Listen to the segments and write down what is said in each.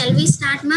shall we start, ma?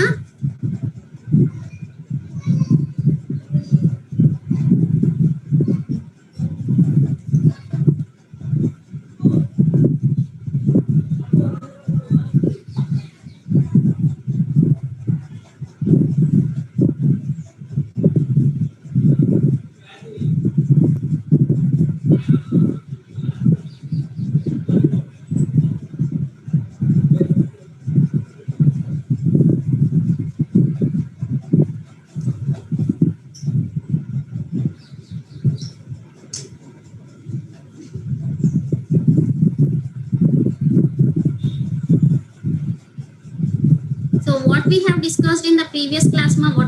So what we have discussed in the previous class, ma, what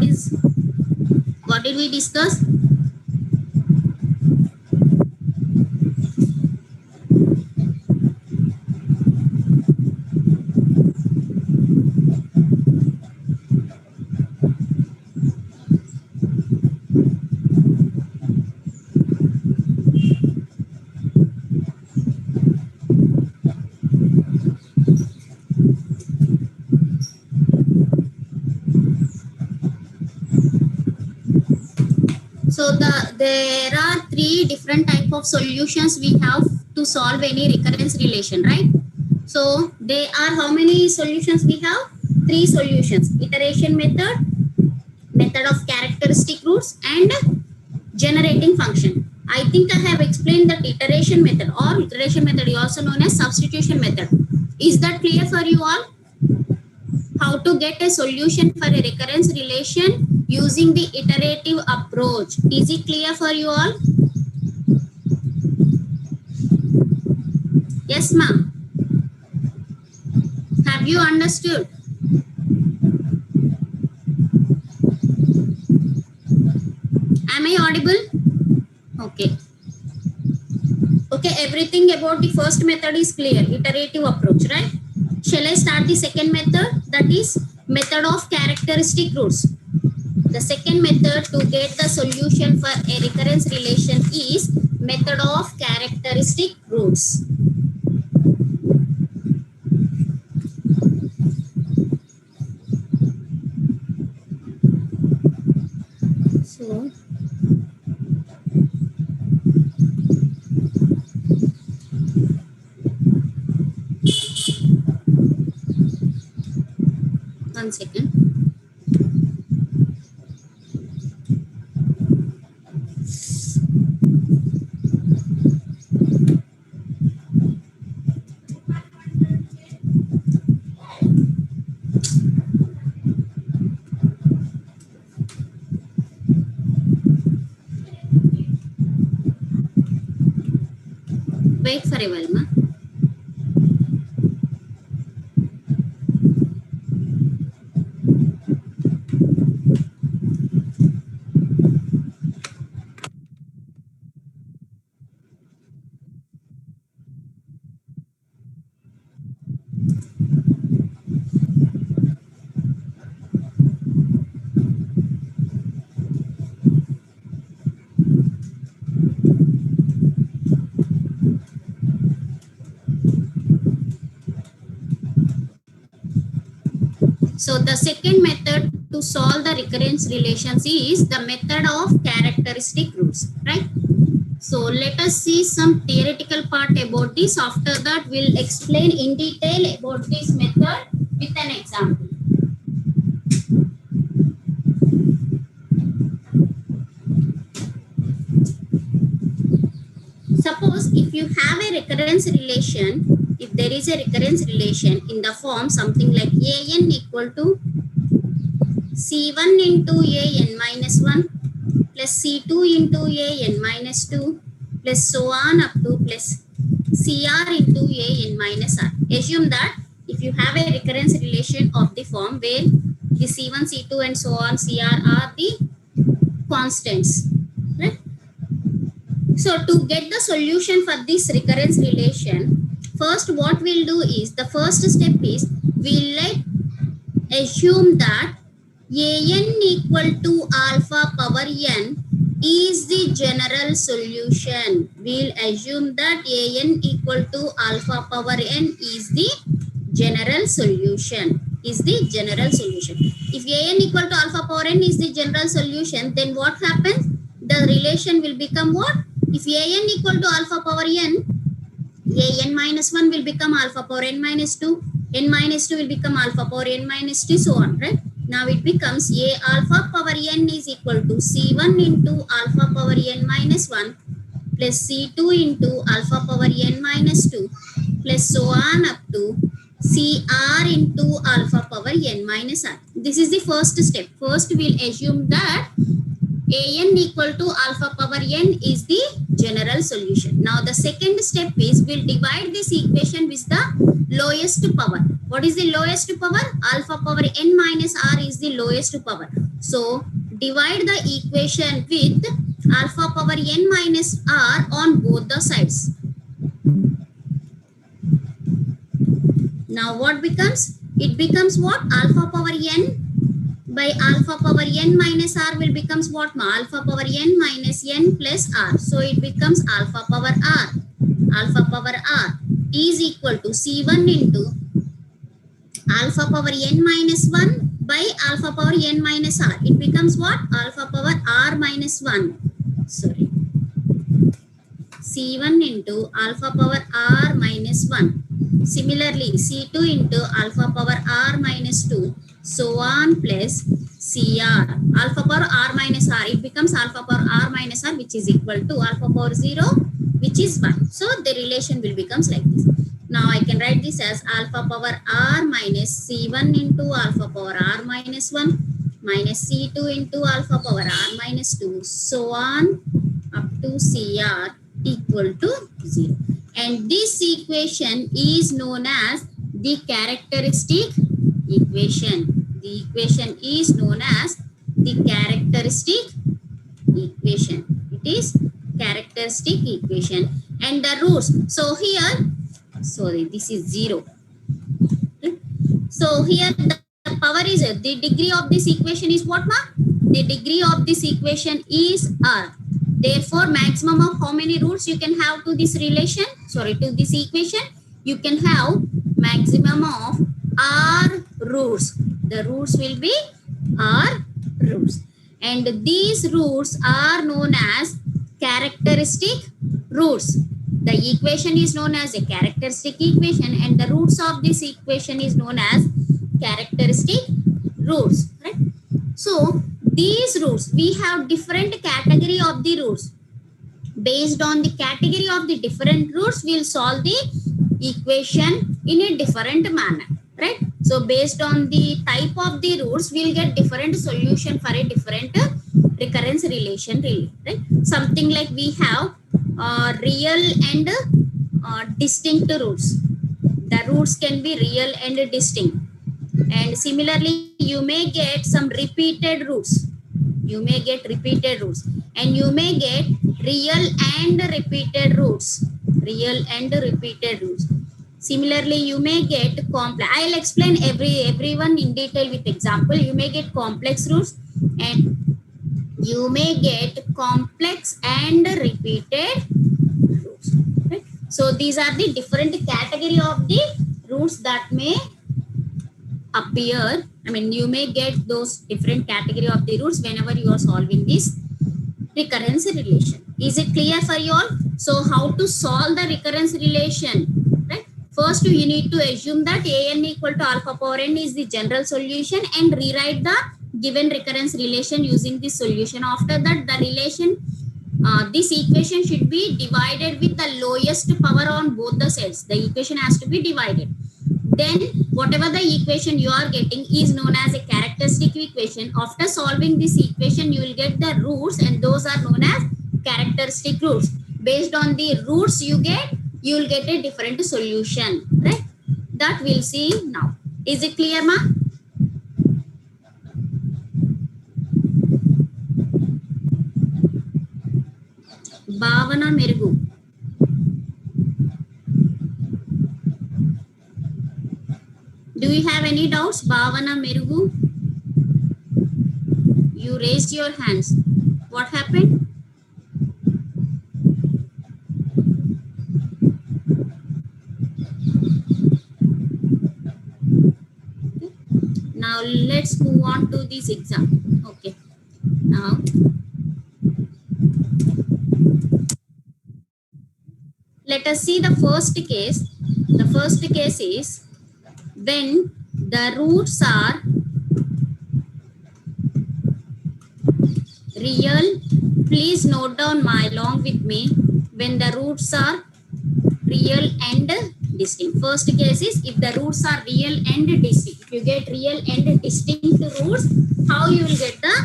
did we discuss? So there are three different type of solutions we have to solve any recurrence relation, right? So they are, how many solutions we have? Three solutions: iteration method, method of characteristic roots, and generating function. I think I have explained that iteration method, or iteration method is also known as substitution method. Is that clear for you all? How to get a solution for a recurrence relation using the iterative approach. Is it clear for you all? Yes, ma'am. Have you understood? Am I audible? Okay. Okay, everything about the first method is clear. Iterative approach, right? Shall I start the second method? That is method of characteristic roots. The second method to get the solution for a recurrence relation is method of characteristic roots. So, one second. Wait for a while, ma. So the second method to solve the recurrence relations is the method of characteristic roots, right? So let us see some theoretical part about this. After that, we'll explain in detail about this method with an example. Suppose if you have a recurrence relation, if there is a recurrence relation in the form something like an equal to c1 into an minus 1 plus c2 into an minus 2 plus so on up to plus cr into an minus r. Assume that if you have a recurrence relation of the form where the c1, c2 and so on cr are the constants, right? So to get the solution for this recurrence relation, first what we'll do is, the first step is, we'll assume that an equal to alpha power n is the general solution. We'll assume that an equal to alpha power n is the general solution. is the general solution. If an equal to alpha power n is the general solution, then what happens? The relation will become what? If an equal to alpha power n, an minus 1 will become alpha power n minus 2, n minus 2 will become alpha power n minus 2, so on, right? Now it becomes a alpha power n is equal to c1 into alpha power n minus 1 plus c2 into alpha power n minus 2 plus so on up to cr into alpha power n minus r. This is the first step. First we'll assume that an equal to alpha power n is the general solution. Now the second step is we'll divide this equation with the lowest power. What is the lowest power? Alpha power n minus r is the lowest power. So divide the equation with alpha power n minus r on both the sides. Now what becomes? It becomes what? Alpha power n by alpha power n minus r will becomes what? Alpha power n minus n plus r. So it becomes alpha power r. Alpha power r is equal to c1 into alpha power n minus 1 by alpha power n minus r. It becomes what? Alpha power r minus 1. Sorry. c1 into alpha power r minus 1. Similarly, c2 into alpha power r minus 2, so on plus cr. Alpha power r minus r, it becomes alpha power r minus r, which is equal to alpha power 0, which is 1. So the relation will becomes like this. Now I can write this as alpha power r minus c1 into alpha power r minus 1 minus c2 into alpha power r minus 2, so on up to cr equal to 0. And this equation is known as the characteristic equation. The equation is known as the characteristic equation. It is characteristic equation. And the roots. So here, sorry, this is 0. Okay. So here the power is, the degree of this equation is what, ma? The degree of this equation is r. Therefore, maximum of how many roots you can have to this relation? Sorry, to this equation, you can have maximum of r roots. The roots will be r roots. And these roots are known as characteristic roots. The equation is known as a characteristic equation and the roots of this equation is known as characteristic roots. Right? So, these roots, we have different category of the roots. Based on the category of the different roots, we'll solve the equation in a different manner, right? So based on the type of the roots, we'll get different solution for a different recurrence relation, really, right? Something like we have real and distinct roots. The roots can be real and distinct. And similarly, you may get some repeated roots. You may get repeated roots. And you may get real and repeated roots. Real and repeated roots. Similarly, you may get complex. I'll explain everyone in detail with example. You may get complex roots and you may get complex and repeated roots. Right? So these are the different category of the roots that may appear. I mean, you may get those different category of the roots whenever you are solving this recurrence relation. Is it clear for you all? So how to solve the recurrence relation? Right? First, you need to assume that an equal to alpha power n is the general solution and rewrite the given recurrence relation using this solution. After that, the relation, this equation should be divided with the lowest power on both the sides. The equation has to be divided. Then whatever the equation you are getting is known as a characteristic equation. After solving this equation, you will get the roots and those are known as characteristic roots. Based on the roots you will get a different solution, right? That we'll see now. Is it clear, ma? Bhavana Merugu. Do you have any doubts? Bhavana Merugu? You raised your hands. What happened? Now let's move on to this exam. Okay. Now let us see the first case. The first case is when the roots are real. Please note down along with me. When the roots are real and distinct. First case is if the roots are real and distinct. If you get real and distinct roots, how you will get the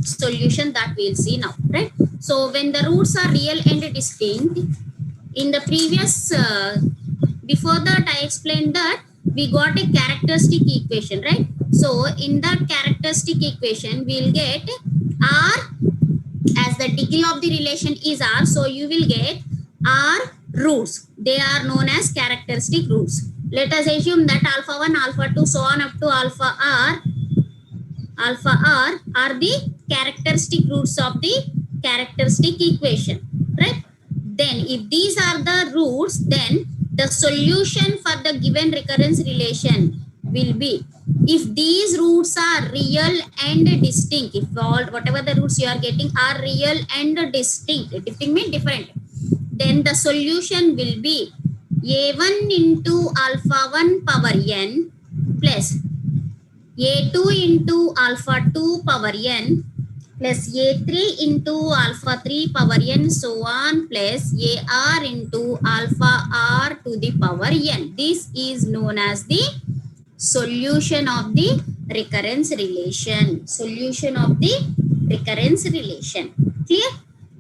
solution, that we'll see now, right? So when the roots are real and distinct, in the previous before that I explained that we got a characteristic equation, right? So in that characteristic equation we'll get R, as the degree of the relation is R, so you will get R roots. They are known as characteristic roots. Let us assume that alpha 1, alpha 2, so on up to alpha R are the characteristic roots of the characteristic equation, right? Then if these are the roots, then the solution for the given recurrence relation will be, if these roots are real and distinct, if all whatever the roots you are getting are real and distinct, distinct means different, then the solution will be a1 into alpha 1 power n plus a2 into alpha 2 power n plus a3 into alpha 3 power n, so on, plus ar into alpha r to the power n. This is known as the solution of the recurrence relation. Solution of the recurrence relation. Clear?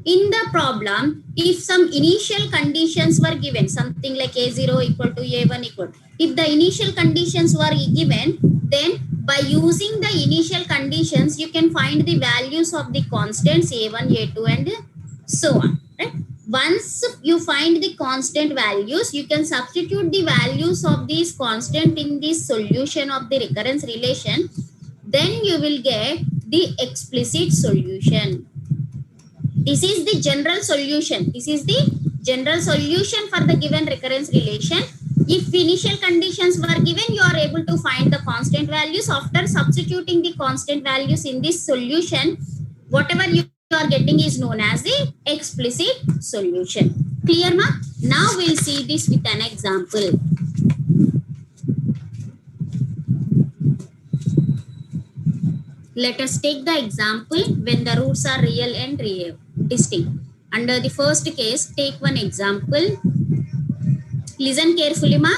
In the problem, if some initial conditions were given, something like a0 equal to a1 equal, if the initial conditions were given, then by using the initial conditions, you can find the values of the constants a1, a2 and so on. Right? Once you find the constant values, you can substitute the values of these constant in the solution of the recurrence relation. Then you will get the explicit solution. This is the general solution. This is the general solution for the given recurrence relation. If initial conditions were given, you are able to find the constant values. After substituting the constant values in this solution, whatever you are getting is known as the explicit solution. Clear, ma? Now we'll see this with an example. Let us take the example when the roots are real and distinct. Under the first case, take one example. Listen carefully, ma.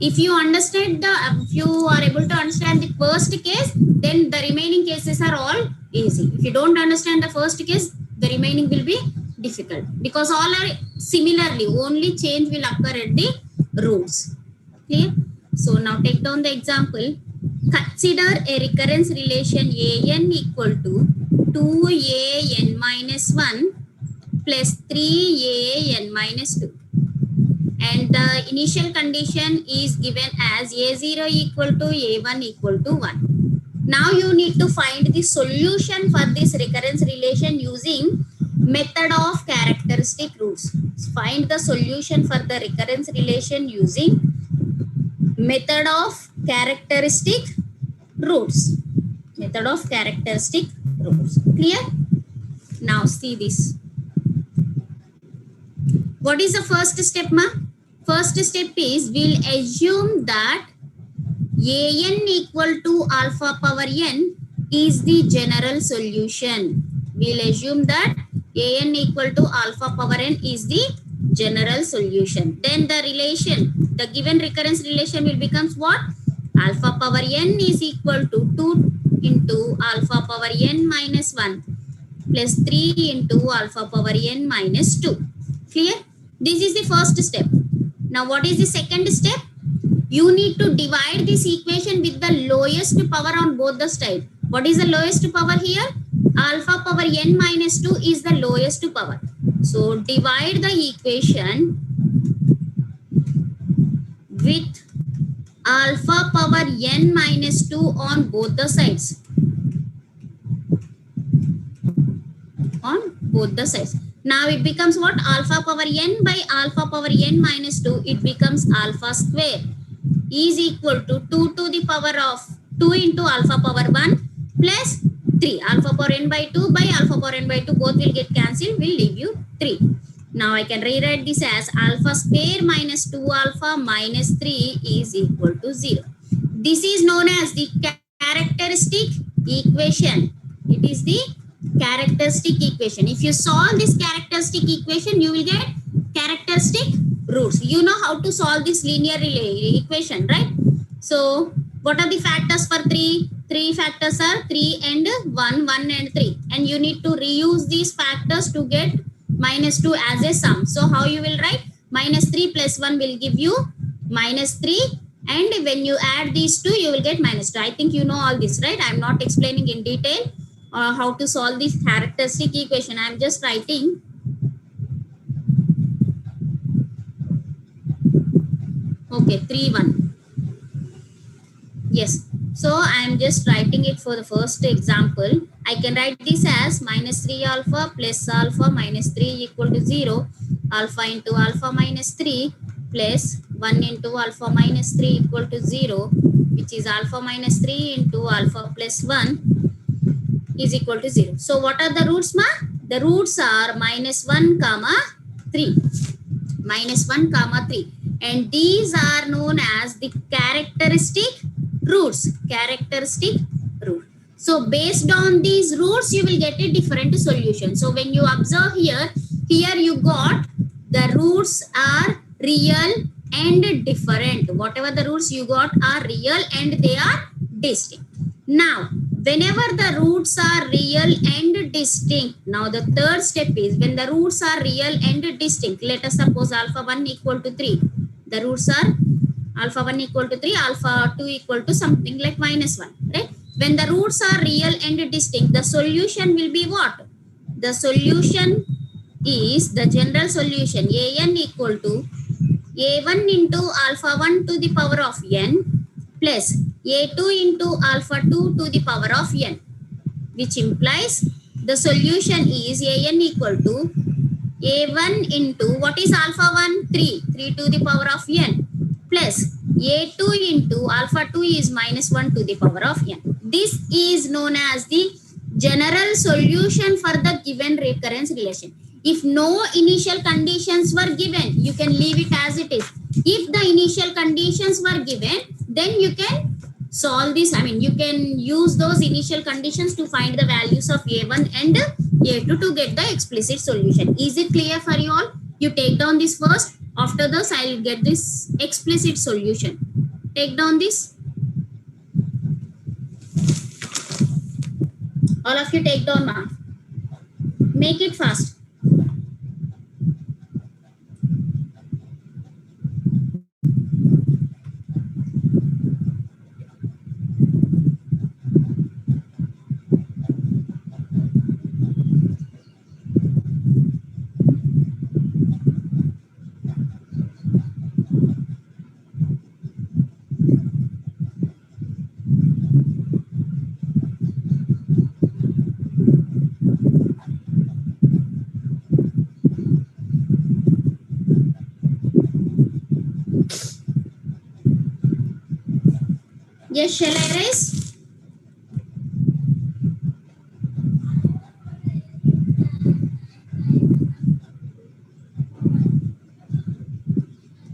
If you understand if you are able to understand the first case, then the remaining cases are all easy. If you don't understand the first case, the remaining will be difficult because all are similarly, only change will occur at the roots. Clear? So now take down the example. Consider a recurrence relation an equal to 2an minus 1 plus 3an minus 2. And the initial condition is given as a0 equal to a1 equal to 1. Now you need to find the solution for this recurrence relation using method of characteristic roots. Find the solution for the recurrence relation using method of characteristic roots. Method of characteristic roots. Clear? Now see this. What is the first step, ma? First step is we'll assume that an equal to alpha power n is the general solution. We'll assume that an equal to alpha power n is the general solution. Then the relation, the given recurrence relation will become what? Alpha power n is equal to 2 into alpha power n minus 1 plus 3 into alpha power n minus 2. Clear? This is the first step. Now what is the second step? You need to divide this equation with the lowest power on both the sides. What is the lowest power here? Alpha power n minus 2 is the lowest power. So divide the equation with alpha power n minus 2 on both the sides. On both the sides. Now it becomes what? Alpha power n by alpha power n minus 2. It becomes alpha square is equal to 2 to the power of 2 into alpha power 1 plus 3. Alpha power n by 2 by alpha power n by 2 both will get cancelled, will leave you 3. Now I can rewrite this as alpha square minus 2 alpha minus 3 is equal to 0. This is known as the characteristic equation. It is the characteristic equation. If you solve this characteristic equation, you will get characteristic roots. You know how to solve this linear equation, right? So what are the factors for 3? 3 factors are 3 and 1, 1 and 3. And you need to reuse these factors to get minus 2 as a sum. So how you will write? Minus 3 plus 1 will give you minus 3. And when you add these two, you will get minus 2. I think you know all this, right? I'm not explaining in detail how to solve this characteristic equation. I'm just writing. Okay, 3, 1. Yes. So I'm just writing it for the first example. I can write this as minus 3 alpha plus alpha minus 3 equal to 0. Alpha into alpha minus 3 plus 1 into alpha minus 3 equal to 0, which is alpha minus 3 into alpha plus 1 is equal to 0. So what are the roots, ma? The roots are minus 1 comma 3. Minus 1 comma 3. And these are known as the characteristic roots. Characteristic root. So based on these roots, you will get a different solution. So when you observe here you got the roots are real and different. Whatever the roots you got are real and they are distinct. Now, whenever the roots are real and distinct, now the third step is when the roots are real and distinct. Let us suppose alpha 1 equal to 3. The roots are alpha 1 equal to 3, alpha 2 equal to something like minus 1, right? When the roots are real and distinct, the solution will be what? The solution is the general solution an equal to a1 into alpha 1 to the power of n plus a2 into alpha 2 to the power of n, which implies the solution is an equal to a1 into what is alpha 1? 3 to the power of n plus a2 into alpha 2 is minus 1 to the power of n. This is known as the general solution for the given recurrence relation. If no initial conditions were given, you can leave it as it is. If the initial conditions were given, then you can solve this. I mean, you can use those initial conditions to find the values of a1 and a2 to get the explicit solution. Is it clear for you all? You take down this first. After this, I will get this explicit solution. Take down this. All of you take down, ma. Make it fast. Yes, shall I raise?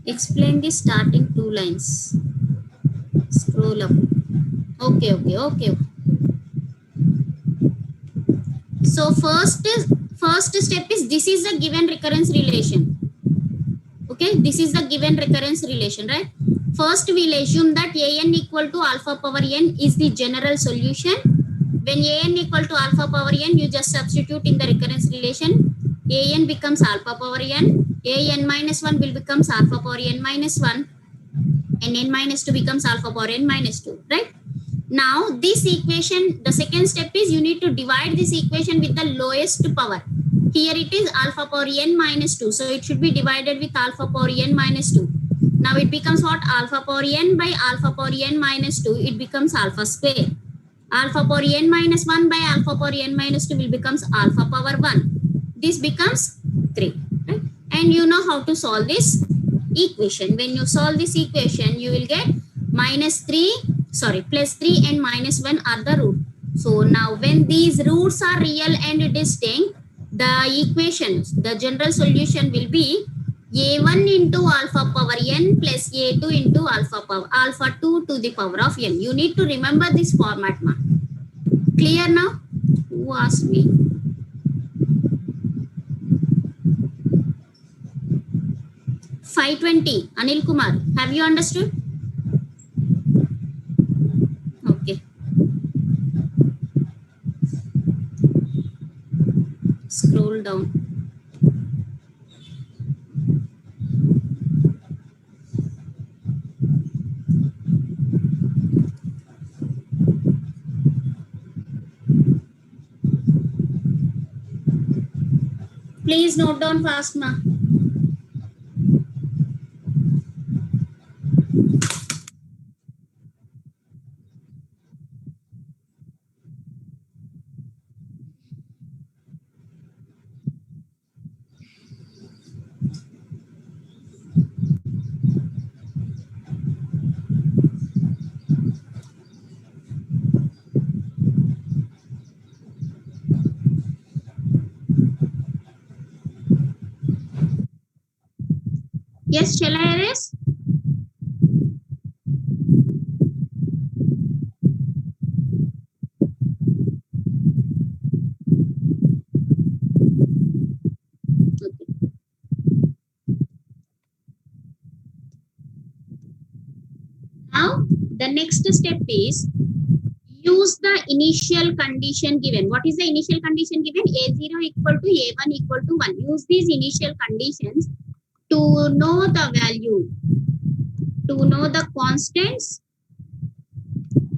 Explain the starting 2 lines. Scroll up. Okay. So first step is this is the given recurrence relation. Okay, this is the given recurrence relation, right? First, we'll assume that an equal to alpha power n is the general solution. When an equal to alpha power n, you just substitute in the recurrence relation. An becomes alpha power n. An minus 1 will becomes alpha power n minus 1. And n minus 2 becomes alpha power n minus 2, right? Now, this equation, the second step is you need to divide this equation with the lowest power. Here it is alpha power n minus 2. So, it should be divided with alpha power n minus 2. Now it becomes what? Alpha power n by alpha power n minus 2. It becomes alpha square. Alpha power n minus 1 by alpha power n minus 2 will becomes alpha power 1. This becomes 3. Right? And you know how to solve this equation. When you solve this equation, you will get minus 3 sorry, plus 3 and minus 1 are the root. So now when these roots are real and distinct, the equations, the general solution will be a1 into alpha power n plus a2 into alpha 2 to the power of n. You need to remember this format, ma. Clear now? Who asked me? $520, Anil Kumar. Have you understood? Okay. Scroll down. Please note down fast, ma. Yes, shall I erase? Okay. Now, the next step is use the initial condition given. What is the initial condition given? A0 equal to A1 equal to 1. Use these initial conditions to know the value, to know the constants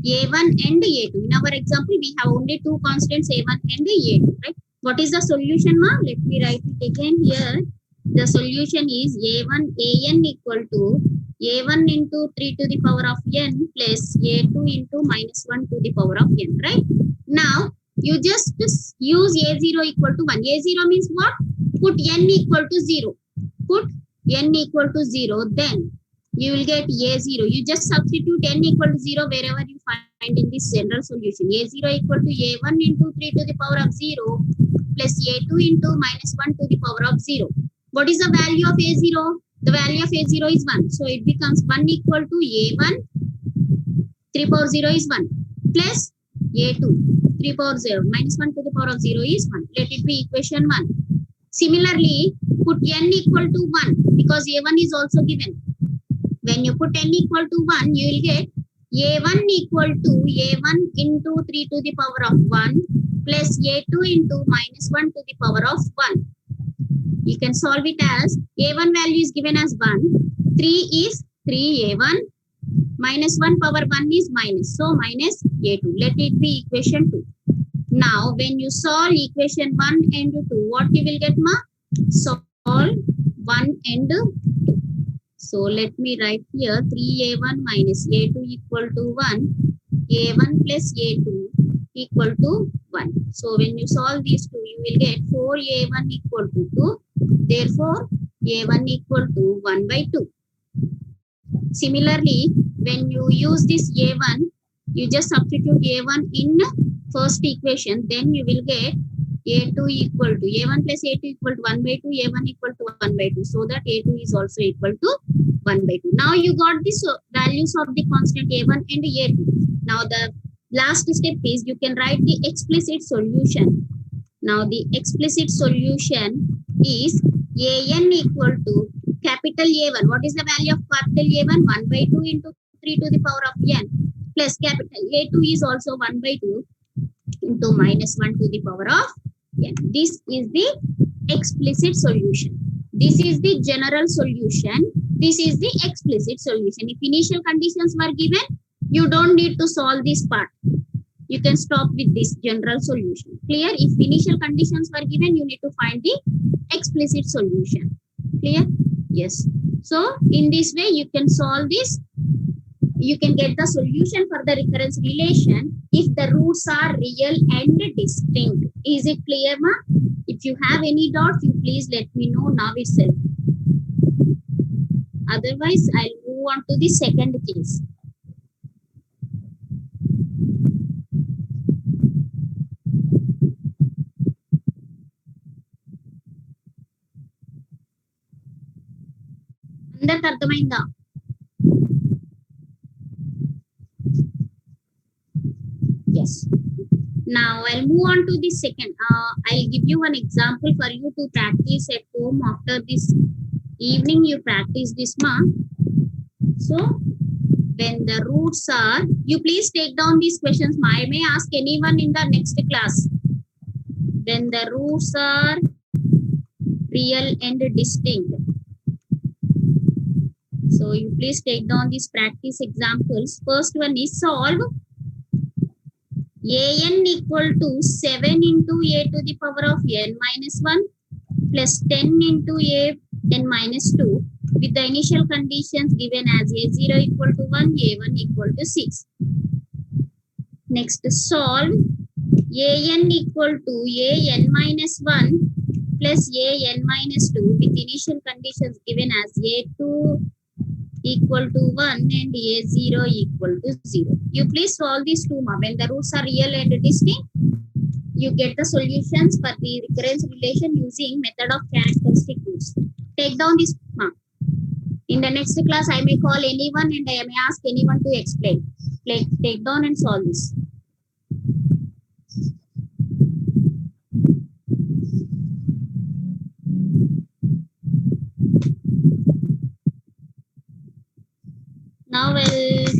A1 and A2. In our example, we have only two constants A1 and A2, right? What is the solution, ma? Let me write it again here. The solution is A1 AN equal to A1 into 3 to the power of n plus A2 into minus 1 to the power of n, right? Now, you just use A0 equal to 1. A0 means what? Put n equal to 0. Put n equal to 0, then you will get A0. You just substitute n equal to 0 wherever you find in this general solution. A0 equal to A1 into 3 to the power of 0 plus A2 into minus 1 to the power of 0. What is the value of A0? The value of A0 is 1. So it becomes 1 equal to A1, 3 power 0 is 1, plus A2, 3 power 0, minus 1 to the power of 0 is 1. Let it be equation 1. Similarly, put n equal to 1 because A1 is also given. When you put n equal to 1, you will get A1 equal to A1 into 3 to the power of 1 plus A2 into minus 1 to the power of 1. You can solve it as A1 value is given as 1, 3 is 3A1, minus 1 power 1 is minus, so minus A2. Let it be equation 2. Now, when you solve equation 1 and 2, what you will get, ma? Solve 1 and 2. So let me write here 3A1 minus A2 equal to 1, A1 plus A2 equal to 1. So when you solve these two, you will get 4A1 equal to 2. Therefore, A1 equal to 1 by 2. Similarly, when you use this A1, you just substitute A1 in first equation, then you will get A2 equal to A1 plus A2 equal to 1 by 2, A1 equal to 1 by 2. So that A2 is also equal to 1 by 2. Now you got the values of the constant A1 and A2. Now the last step is you can write the explicit solution. Now the explicit solution is AN equal to capital A1. What is the value of capital A1? 1 by 2 into 3 to the power of n plus capital A2 is also 1 by 2 into minus 1 to the power of n. This is the explicit solution. This is the general solution. This is the explicit solution. If initial conditions were given, you don't need to solve this part. You can stop with this general solution. Clear? If initial conditions were given, you need to find the explicit solution. Clear? Yes. So in this way, you can solve this. You can get the solution for the recurrence relation if the roots are real and distinct. Is it clear, ma? If you have any doubts, you please let me know now itself. Otherwise, I'll move on to the second case. అందరికి అర్థమైందా? Yes. Now I'll move on to the second. I'll give you one example for you to practice at home. After this evening, you practice this month. So when the roots are, you please take down these questions. I may ask anyone in the next class. When the roots are real and distinct. So you please take down these practice examples. First one is solve an equal to 7 into a to the power of n minus 1 plus 10 into a n minus 2 with the initial conditions given as a0 equal to 1, a1 equal to 6. Next, solve an equal to an minus 1 plus an minus 2 with initial conditions given as a2 equal to 1 and a0 equal to 0. You please solve these two. When the roots are real and distinct, you get the solutions for the recurrence relation using method of characteristic roots. Take down this. In the next class, I may call anyone and I may ask anyone to explain. Take down and solve this. Now we'll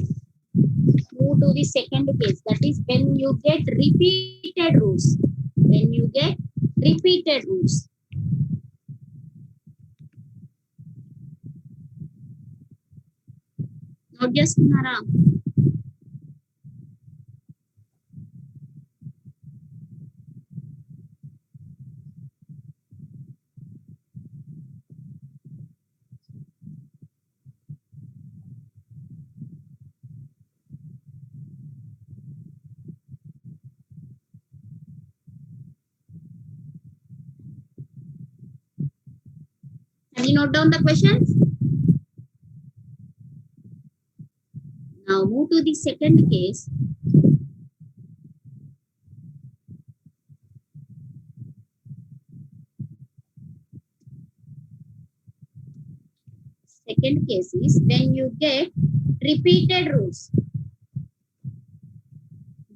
move to the second case. That is when you get repeated roots. When you get repeated roots. Note చేస్తున్నారా? Have you note down the questions? Now move to the second case. Second case is when you get repeated roots.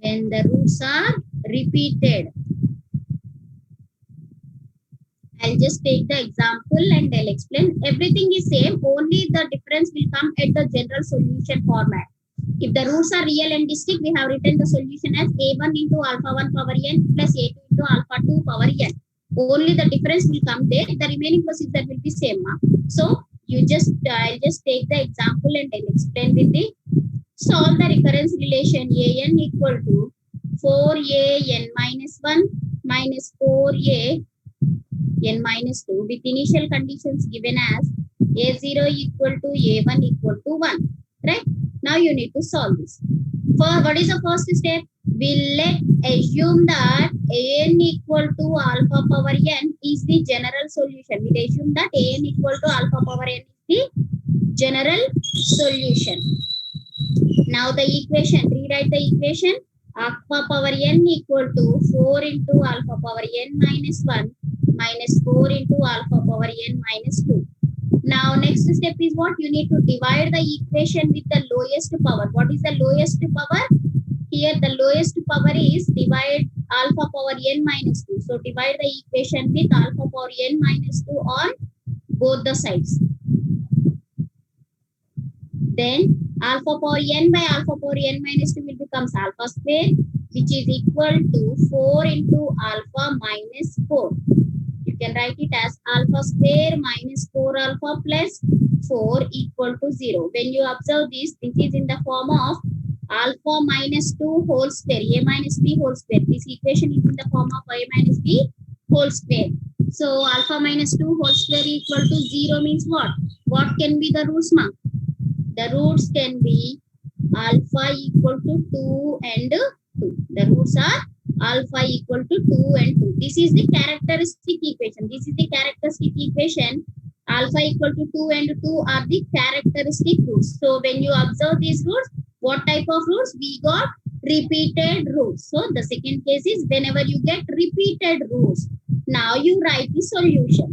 When the roots are repeated. I'll just take the example and I'll explain. Everything is same, only the difference will come at the general solution format. If the roots are real and distinct, we have written the solution as a1 into alpha 1 power n plus a2 into alpha 2 power n. Only the difference will come there. The remaining procedure will be same. So I'll just take the example and I'll explain with the solve the recurrence relation an equal to 4a n minus 1 minus 4a n minus 2 with initial conditions given as a0 equal to a1 equal to 1. Right? Now you need to solve this. For what is the first step? We'll assume that an equal to alpha power n is the general solution. We'll assume that an equal to alpha power n is the general solution. Now the equation, rewrite the equation. Alpha power n equal to 4 into alpha power n minus 1 minus 4 into alpha power n minus 2. Now next step is what? You need to divide the equation with the lowest power. What is the lowest power? Here the lowest power is divide alpha power n minus 2. So divide the equation with alpha power n minus 2 on both the sides. Then alpha power n by alpha power n minus 2 will becomes alpha square, which is equal to 4 into alpha minus 4. You can write it as alpha square minus 4 alpha plus 4 equal to 0. When you observe this, this is in the form of alpha minus 2 whole square, a minus b whole square. This equation is in the form of a minus b whole square. So alpha minus 2 whole square equal to 0 means what? What can be the roots, ma? The roots can be alpha equal to 2 and 2. The roots are alpha equal to 2 and 2. This is the characteristic equation. This is the characteristic equation. Alpha equal to 2 and 2 are the characteristic roots. So when you observe these roots, what type of roots? We got repeated roots. So the second case is whenever you get repeated roots. Now you write the solution.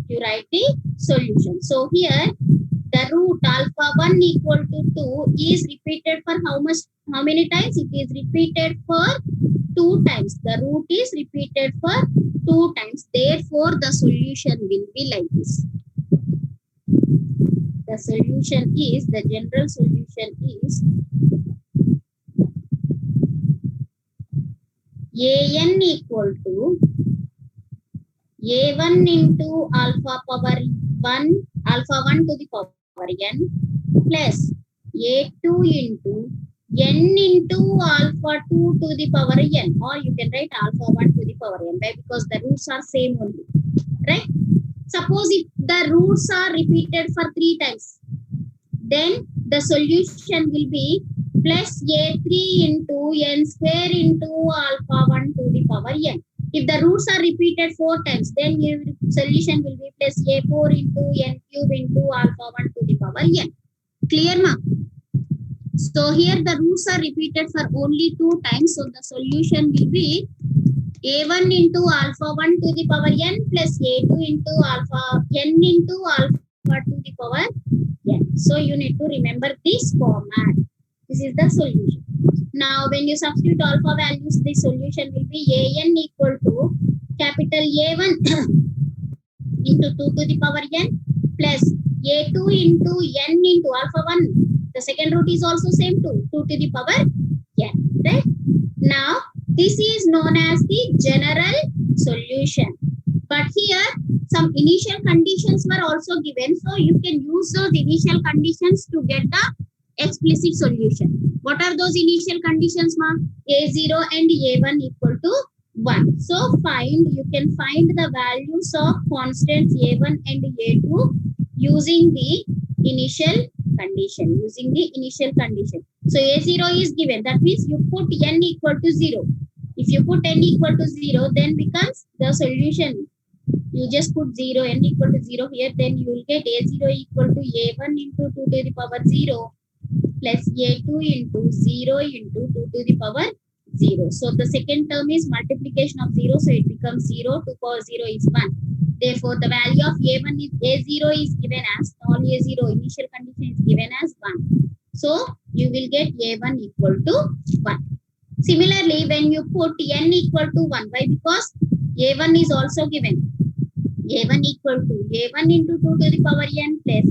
You write the solution. So here the root alpha 1 equal to 2 is repeated for how much? How many times? It is repeated for 2 times. The root is repeated for 2 times. Therefore, the solution will be like this. The solution is, the general solution is an equal to a1 into alpha power 1, alpha 1 to the power n plus a2 into n into alpha 2 to the power n, or you can write alpha 1 to the power n, right? Because the roots are same only, right? Suppose if the roots are repeated for 3 times, then the solution will be plus a3 into n square into alpha 1 to the power n. If the roots are repeated 4 times, then your solution will be plus a4 into n cube into alpha 1 to the power n. Clear, ma? So here the roots are repeated for only 2 times. So the solution will be a1 into alpha 1 to the power n plus a2 into alpha n into alpha to the power n. So you need to remember this format. This is the solution. Now when you substitute alpha values, the solution will be an equal to capital A1 into 2 to the power n plus a2 into n into alpha 1. The second root is also same 2 to the power n, right? Now this is known as the general solution. But here some initial conditions were also given, so you can use those initial conditions to get the explicit solution. What are those initial conditions, ma? A0 and A1 equal to 1. So you can find the values of constants A1 and A2 using the initial condition. So A0 is given. That means you put n equal to 0. If you put n equal to 0, then becomes the solution. You just put 0, n equal to 0 here, then you will get A0 equal to A1 into 2 to the power 0 plus a2 into 0 into 2 to the power 0. So the second term is multiplication of 0. So it becomes 0. 2 power 0 is 1. Therefore, the value of a1 is a0 is given as all a0 initial condition is given as 1. So you will get a1 equal to 1. Similarly, when you put n equal to 1, why? Because a1 is also given. a1 equal to a1 into 2 to the power n plus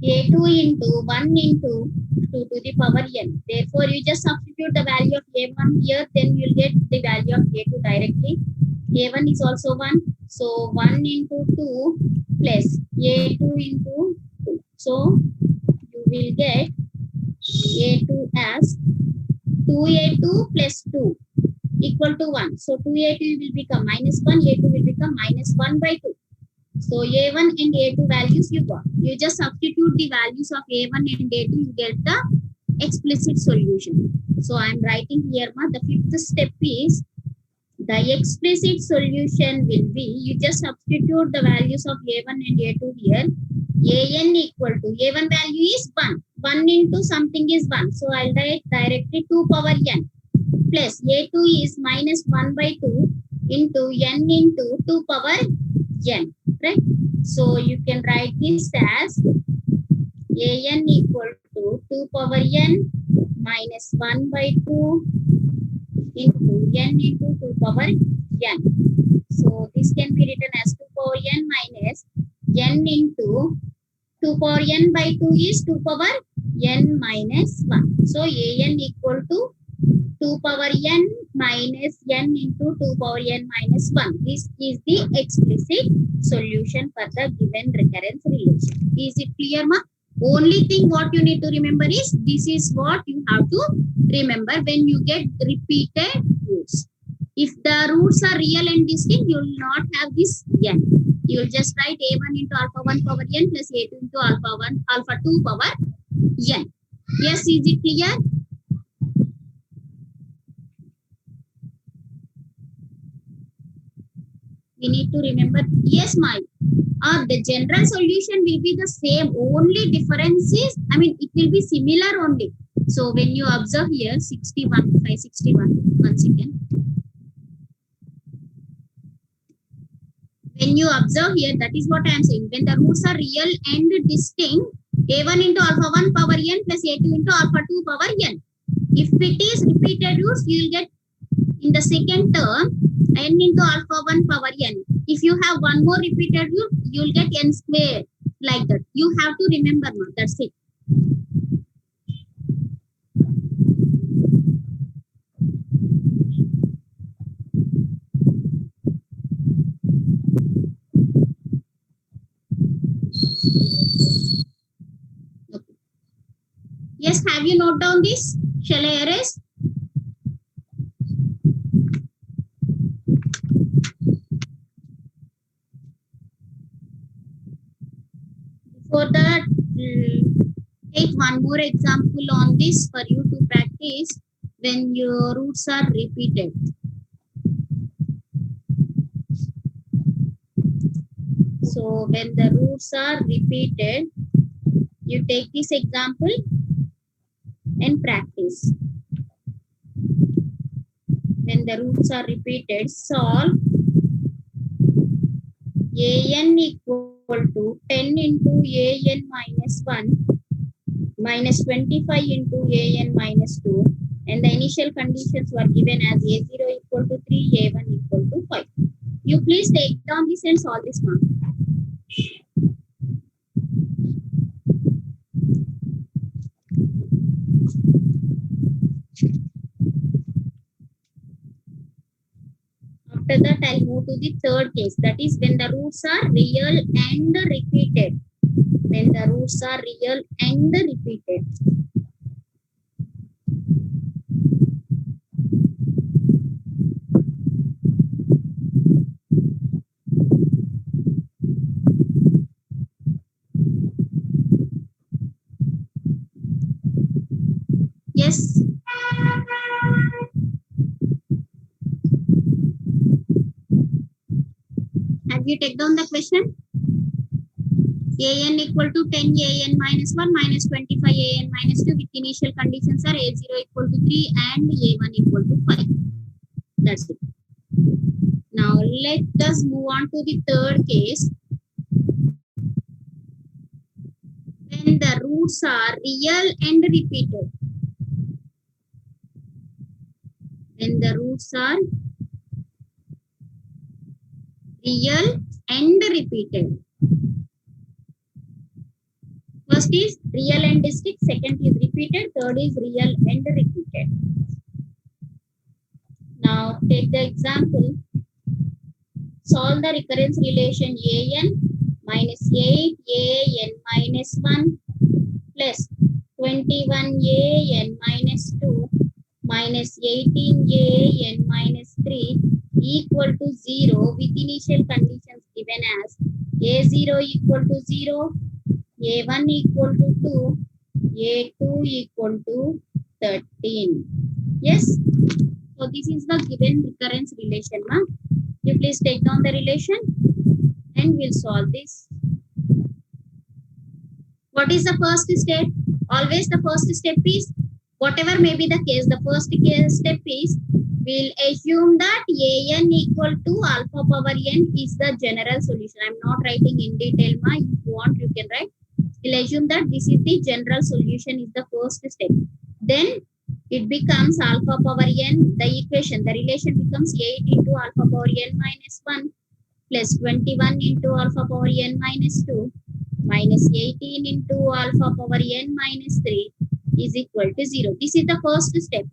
a2 into 1 into 2 to the power n. Therefore, you just substitute the value of a1 here, then you'll get the value of a2 directly. a1 is also 1. So 1 into 2 plus a2 into 2. So you will get a2 as 2a2 plus 2 equal to 1. So 2a2 will become minus 1, a2 will become minus 1 by 2. So a1 and a2 values you got. You just substitute the values of a1 and a2, you get the explicit solution. So I am writing here, the fifth step is the explicit solution will be, you just substitute the values of a1 and a2 here. an equal to, a1 value is 1. 1 into something is 1. So I'll write directly 2 power n plus a2 is minus 1 by 2 into n into 2 power n, right? So you can write this as an equal to 2 power n minus 1 by 2 into n into 2 power n. So this can be written as 2 power n minus n into 2 power n by 2 is 2 power n minus 1. So an equal to 2 power n minus n into 2 power n minus 1. This is the explicit solution for the given recurrence relation. Is it clear, ma? Only thing what you need to remember is this is what you have to remember when you get repeated roots. If the roots are real and distinct, you will not have this n. You will just write a1 into alpha 1 power n plus a2 into alpha 2 power n. Yes, is it clear? We need to remember, yes, my the general solution will be the same. Only difference is, it will be similar only. So when you observe here 561, 1 second. When you observe here, that is what I am saying. When the roots are real and distinct, a1 into alpha 1 power n plus a2 into alpha 2 power n. If it is repeated roots, you will get in the second term n into alpha 1 power n. If you have one more repeated root, you will get n square, like that. You have to remember now. That's it. Okay. Yes, have you note down this? Shall I erase? For that, take one more example on this for you to practice when your roots are repeated. So when the roots are repeated, you take this example and practice. When the roots are repeated, solve an equal to 10 into an minus 1 minus 25 into an minus 2, and the initial conditions were given as a0 equal to 3, a1 equal to 5. You please take down this and solve this one. After that, I'll move to the third case. That is when the roots are real and repeated. When the roots are real and repeated. Yes. Have you taken down the question? an equal to 10 an minus 1 minus 25 an minus 2 with initial conditions are a0 equal to 3 and a1 equal to 5. That's it. Now let us move on to the third case. When the roots are real and repeated. When the roots are real and repeated. First is real and distinct, second is repeated, third is real and repeated. Now take the example. Solve the recurrence relation an minus 8 an minus 1 plus 21 an minus 2 minus 18 an minus 3 equal to 0 with initial conditions given as a0 equal to 0, a1 equal to 2, a2 equal to 13. Yes? So this is the given recurrence relation. You please take down the relation and we'll solve this. What is the first step? Always the first step is, whatever may be the case, the first step is, we'll assume that an equal to alpha power n is the general solution. I'm not writing in detail. If you want, you can write. We'll assume that this is the general solution is the first step. Then it becomes alpha power n, the equation, the relation becomes 8 into alpha power n minus 1 plus 21 into alpha power n minus 2 minus 18 into alpha power n minus 3 is equal to 0. This is the first step.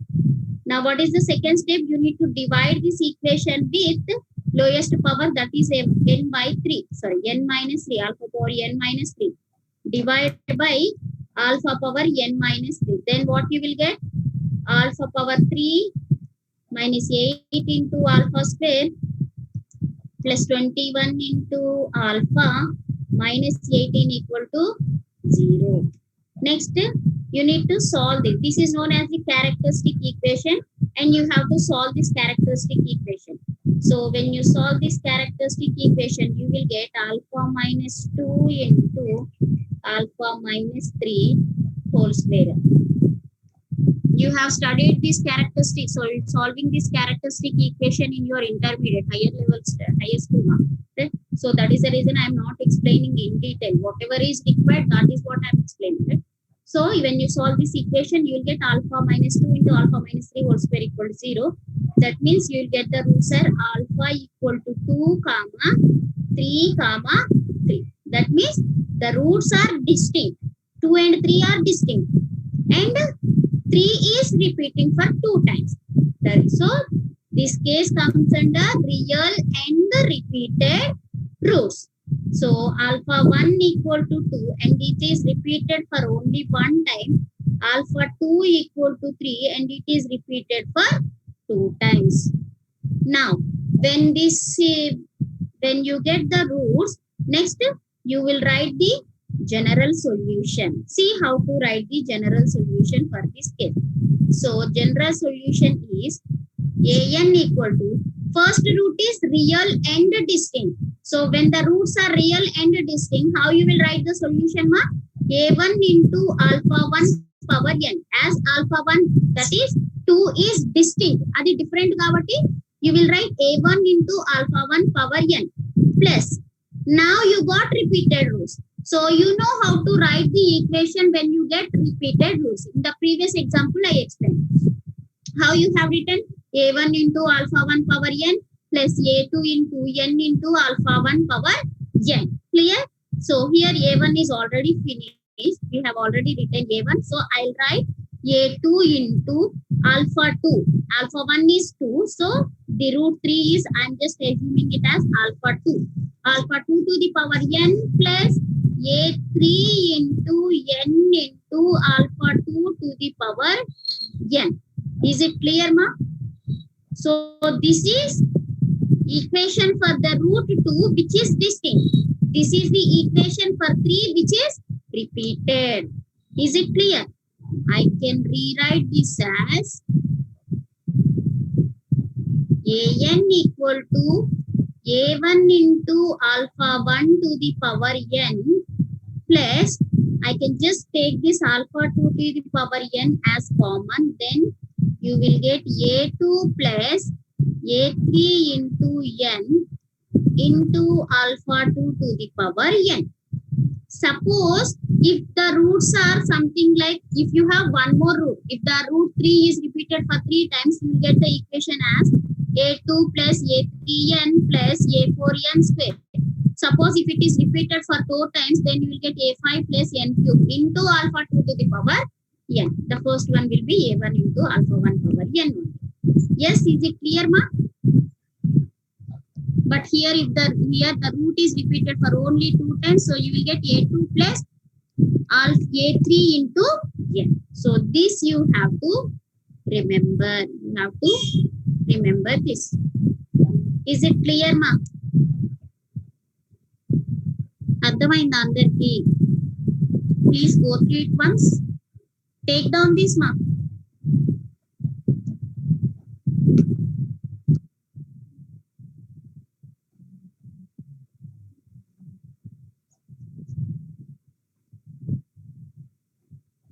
Now what is the second step? You need to divide this equation with lowest power, that is n by 3. Sorry, n minus 3, alpha power n minus 3. Divide by alpha power n minus 3. Then what you will get? Alpha power 3 minus 8 into alpha square plus 21 into alpha minus 18 equal to 0. Next, you need to solve this. This is known as the characteristic equation, and you have to solve this characteristic equation. So when you solve this characteristic equation, you will get alpha minus 2 into alpha minus 3 whole square. You have studied this characteristic, so solving this characteristic equation in your intermediate higher level, higher school. Okay? So that is the reason I am not explaining in detail. Whatever is required, that is what I am explaining. Right? So when you solve this equation, you will get alpha minus 2 into alpha minus 3 whole square equal to 0. That means you will get the roots are alpha equal to 2 comma 3 comma 3. That means the roots are distinct. 2 and 3 are distinct. And 3 is repeating for 2 times. So this case comes under real and repeated roots. So alpha 1 equal to 2 and it is repeated for only one time. Alpha 2 equal to 3 and it is repeated for 2 times. Now when you get the roots, next you will write the general solution. See how to write the general solution for this case. So general solution is an equal to, first root is real and distinct. So when the roots are real and distinct, how you will write the solution? A1 into alpha 1 power n. As alpha 1, that is 2 is distinct. Adi different kabatti you will write A1 into alpha 1 power n plus. Now you got repeated roots. So you know how to write the equation when you get repeated roots. In the previous example, I explained. How you have written A1 into alpha 1 power n plus A2 into n into alpha 1 power n. Clear? So here A1 is already finished. We have already written A1. So I'll write A2 into alpha 2. Alpha 1 is 2. So the root 3 is, I'm just assuming it as alpha 2. Alpha 2 to the power n plus A3 into n into alpha 2 to the power n. Is it clear, ma? So this is equation for the root 2 which is distinct. This is the equation for 3 which is repeated. Is it clear? I can rewrite this as an equal to a1 into alpha 1 to the power n plus, I can just take this alpha 2 to the power n as common, then you will get a2 plus a3 into n into alpha 2 to the power n. Suppose if the roots are something like, if you have one more root, if the root 3 is repeated for 3 times, you will get the equation as a2 plus a3n plus a4n square. Suppose if it is repeated for 4 times, then you will get a5 plus n cube into alpha 2 to the power n. The first one will be a1 into alpha 1 power n. Yes, is it clear, ma? But here if the root is repeated for only 2 times, so you will get a2 plus a3 into n. So this you have to remember. You have to remember this. Is it clear, ma? అర్థమైందా అందరికి? Please go through it once. Take down this, ma.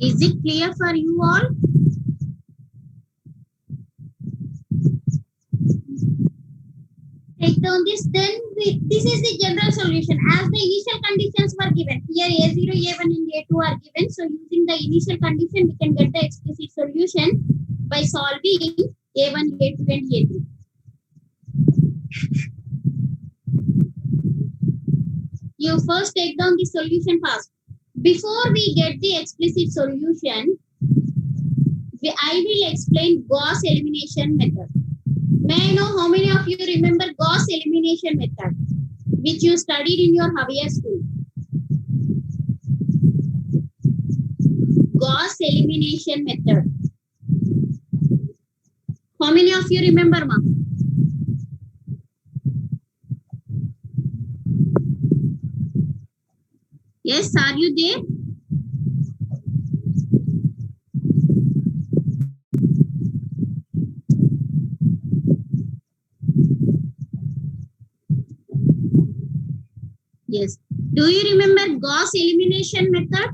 Is it clear for you all? Take down this, then this is the general solution. As the initial conditions were given, here A0, A1 and A2 are given. So using the initial condition, we can get the explicit solution by solving A1, A2 and A3. You first take down the solution first. Before we get the explicit solution, I will explain Gauss elimination method. May I know how many of you remember Gauss elimination method, which you studied in your Javier school? Gauss elimination method. How many of you remember, ma? Yes, are you there? Yes. Do you remember Gauss elimination method?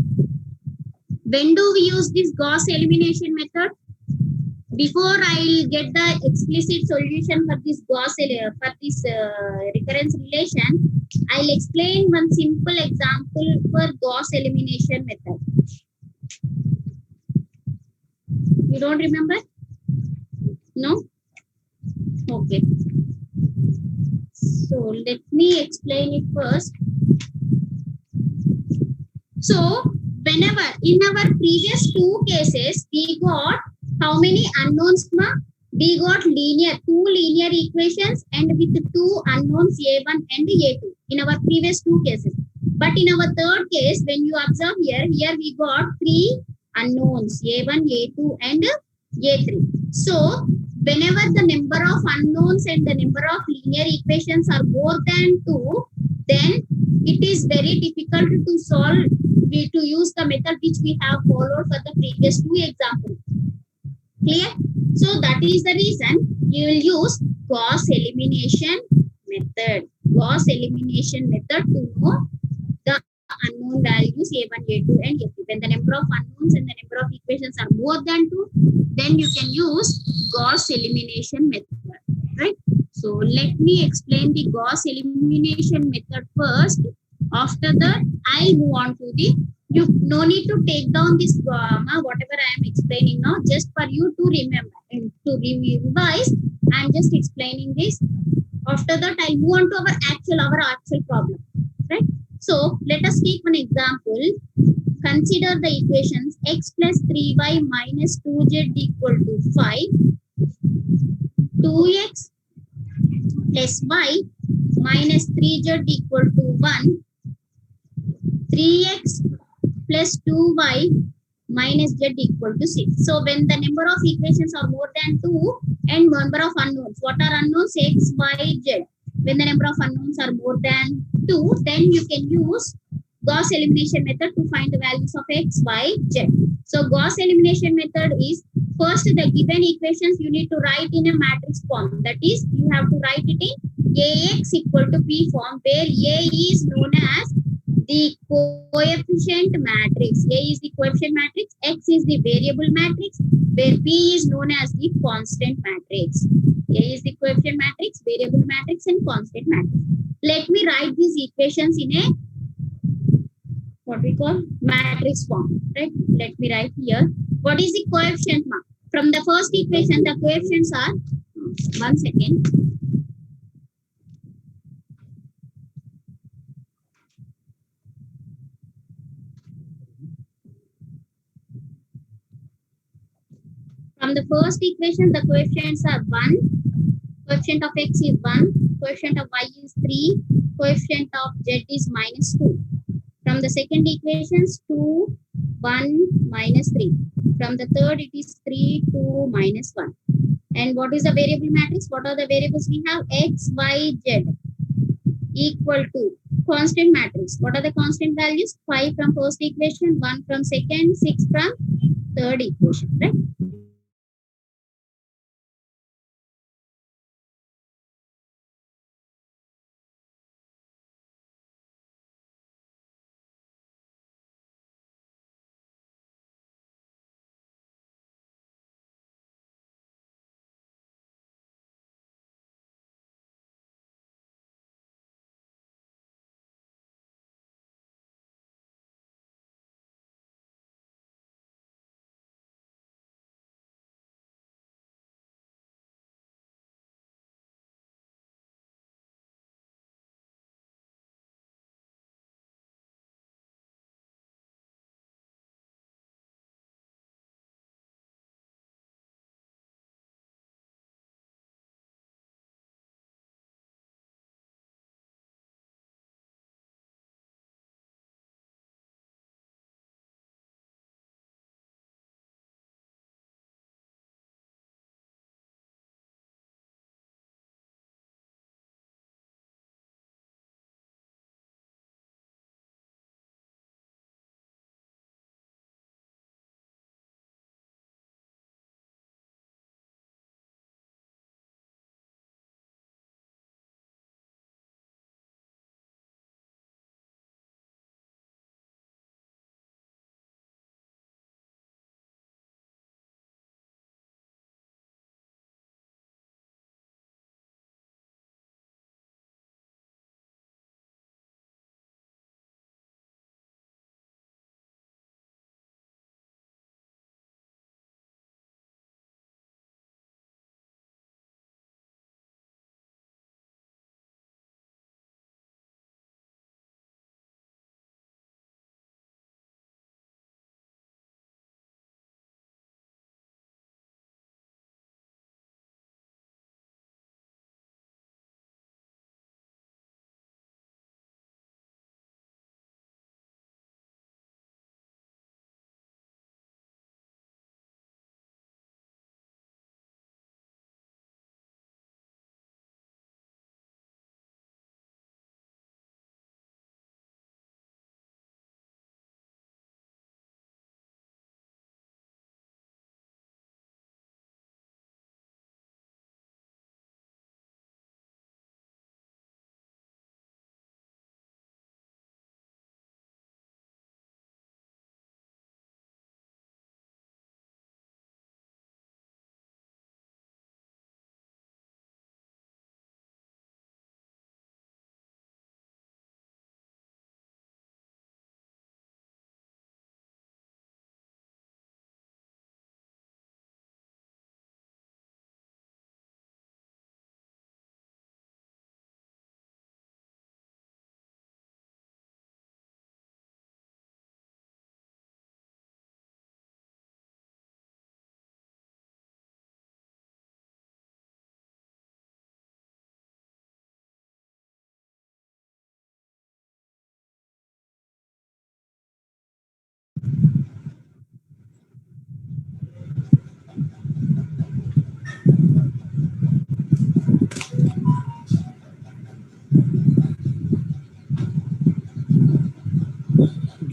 When do we use this Gauss elimination method? Before I'll get the explicit solution for this recurrence relation, I'll explain one simple example for Gauss elimination method. You don't remember? No? Okay. So let me explain it first. So whenever in our previous two cases, we got how many unknowns? We got two linear equations and with two unknowns A1 and A2 in our previous two cases. But in our third case, when you observe here we got three unknowns A1, A2 and A3. So whenever the number of unknowns and the number of linear equations are more than 2, then it is very difficult to solve, to use the method which we have followed for the previous two examples. Clear? So that is the reason you will use Gauss elimination method. Gauss elimination method to know the unknown values A1, A2 and A3. When the number of unknowns and the number of equations are more than 2, then you can use Gauss elimination method. Right? So let me explain the Gauss elimination method first. After that, I move on to the, you no need to take down this whatever I am explaining now, just for you to remember and to revise. I am just explaining this. After that, I'll move on to our actual problem. Right? So let us take one example. Consider the equations x plus 3y minus 2z equal to 5, 2x plus y minus 3z equal to 1, 3x plus 2y minus z equal to 6. So when the number of equations are more than 2 and number of unknowns, what are unknowns? X, y, z. When the number of unknowns are more than 2, then you can use Gauss elimination method to find the values of x, y, z. So Gauss elimination method is, first the given equations you need to write in a matrix form. That is, you have to write it in Ax equal to B form, where A is known as the coefficient matrix. A is the coefficient matrix, X is the variable matrix, where B is known as the constant matrix. A is the coefficient matrix, variable matrix and constant matrix. Let me write these equations in a what we call matrix form. Right? Let me write here. What is the coefficient? From the first equation, the coefficients are, one second. From the first equation, the coefficients are 1, coefficient of x is 1, coefficient of y is 3, coefficient of z is minus 2. From the second equations, 2, 1, minus 3. From the third, it is 3, 2, minus 1. And what is the variable matrix? What are the variables we have? X, Y, Z equal to constant matrix. What are the constant values? 5 from first equation, 1 from second, 6 from third equation. Right?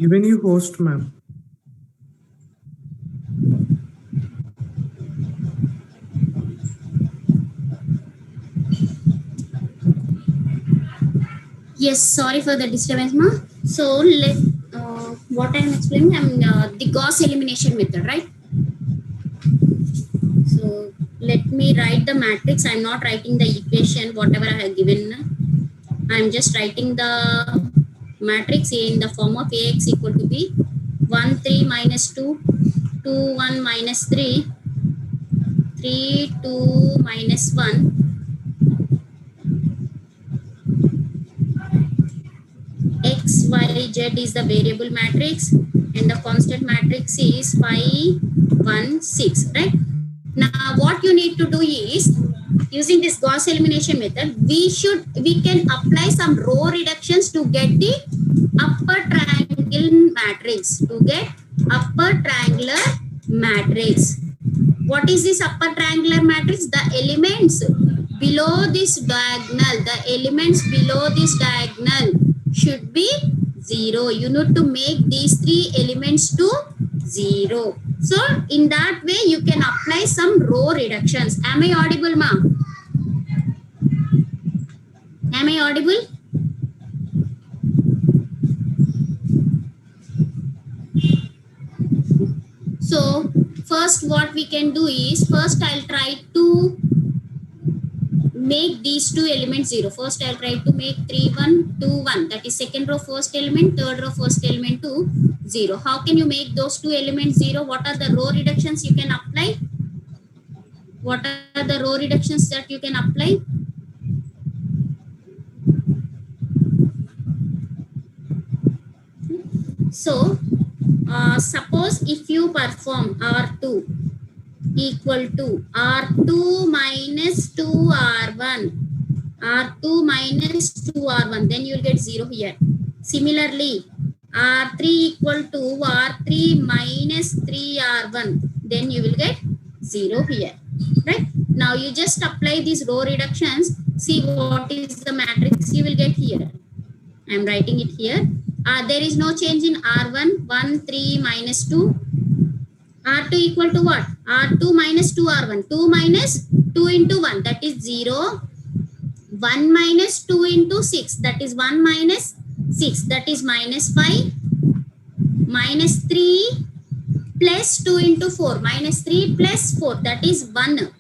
given you host, ma'am. Yes, sorry for the disturbance, ma. So let what I'm explaining, the Gauss elimination method, right? So let me write the matrix. I'm not writing the equation, whatever I have given. I'm just writing the matrix A in the form of Ax equal to B, 1, 3 minus 2, 2, 1 minus 3, 3, 2 minus 1, x, y, z is the variable matrix, and the constant matrix is 5, 1, 6, right? Now what you need to do is, using this Gauss elimination method, we can apply some row reductions to get the upper triangle matrix, What is this upper triangular matrix? The elements below this diagonal should be 0. You need to make these three elements to 0. So in that way you can apply some row reductions. Am I audible, ma'am? Am I audible? So first what we can do is, first I'll try to make these two elements 0. First I'll try to make 3, 1, 2, 1. That is second row first element, third row first element to 0. How can you make those two elements 0? What are the row reductions you can apply? What are the row reductions that you can apply? So suppose if you perform R2 equal to R2 minus 2R1, then you will get 0 here. Similarly, R3 equal to R3 minus 3R1, then you will get 0 here, right? Now you just apply these row reductions, see what is the matrix you will get here. I am writing it here. There is no change in R1, 1, 3 minus 2. R2 equal to what? R2 minus 2R1. 2 minus 2 into 1, that is 0. 1 minus 2 into 6, that is 1 minus 6, that is minus 5. Minus 3 plus 2 into 4, minus 3 plus 4, that is 1.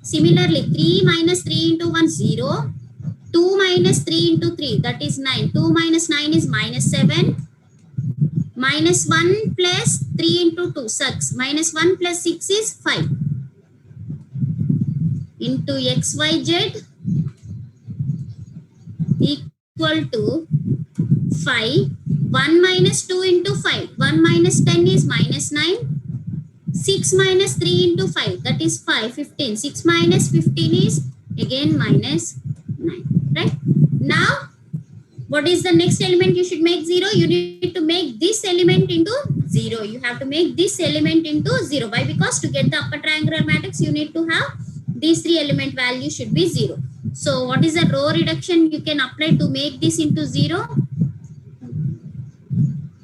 Similarly, 3 minus 3 into 1, 0. 2 minus 3 into 3, that is 9. 2 minus 9 is minus 7. Minus 1 plus 3 into 2, 6. Minus 1 plus 6 is 5. Into xyz equal to 5. 1 minus 2 into 5. 1 minus 10 is minus 9. 6 minus 3 into 5, that is 5, 15. 6 minus 15 is again minus 9, right? Now, what is the next element you should make 0? You need to make this element into 0. You have to make this element into 0. Why? Because to get the upper triangular matrix, you need to have these three element values should be 0. So what is the row reduction you can apply to make this into 0?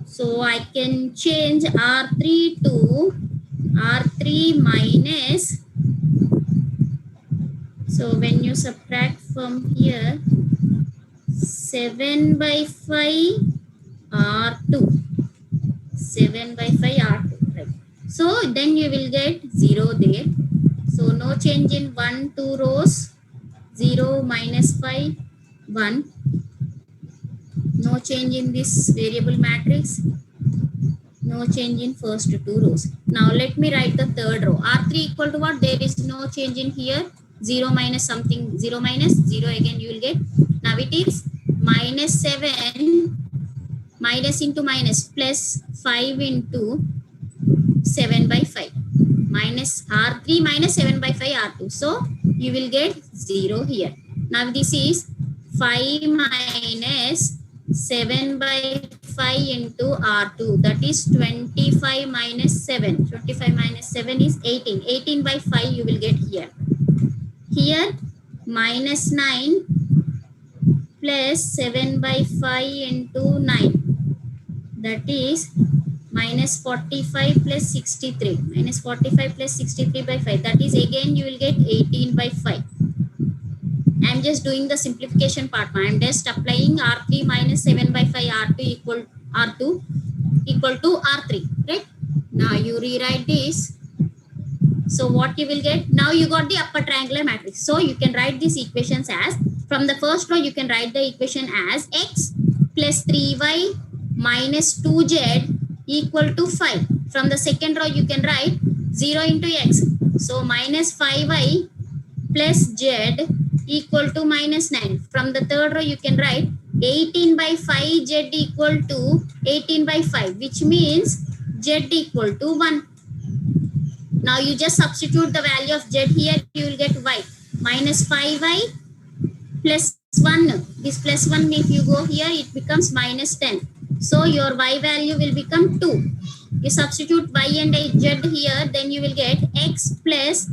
So I can change R3 to R3 minus. So when you subtract from here, 7 by 5 R2. 7 by 5 R2. Right. So then you will get 0 there. So no change in 1, 2 rows. 0 minus 5, 1. No change in this variable matrix. No change in first 2 rows. Now let me write the third row. R3 equal to what? There is no change in here. 0 minus something. 0 minus 0 again you will get. Now it is minus 7 minus into minus plus 5 into 7 by 5. Minus R3 minus 7 by 5 R2. So you will get 0 here. Now this is 5 minus 7 by 5 into R2. That is 25 minus 7. 25 minus 7 is 18. 18 by 5 you will get here. Here minus 9 plus 7 by 5 into 9. that is minus 45 plus 63. Minus 45 plus 63 by 5. That is again you will get 18 by 5. I am just doing the simplification part. I am just applying R3 minus 7 by 5 R2 equal to R3. Right? Now you rewrite this. So what you will get? Now you got the upper triangular matrix. So you can write these equations as, from the first row you can write the equation as x plus 3y minus 2z equal to 5. From the second row you can write 0 into x. So minus 5y plus z equal to minus 9. From the third row you can write 18 by 5 z equal to 18 by 5, which means z equal to 1. Now you just substitute the value of z here, you will get y minus 5y plus 1. This plus 1, if you go here, it becomes minus 10. So your y value will become 2. You substitute y and z here, then you will get x plus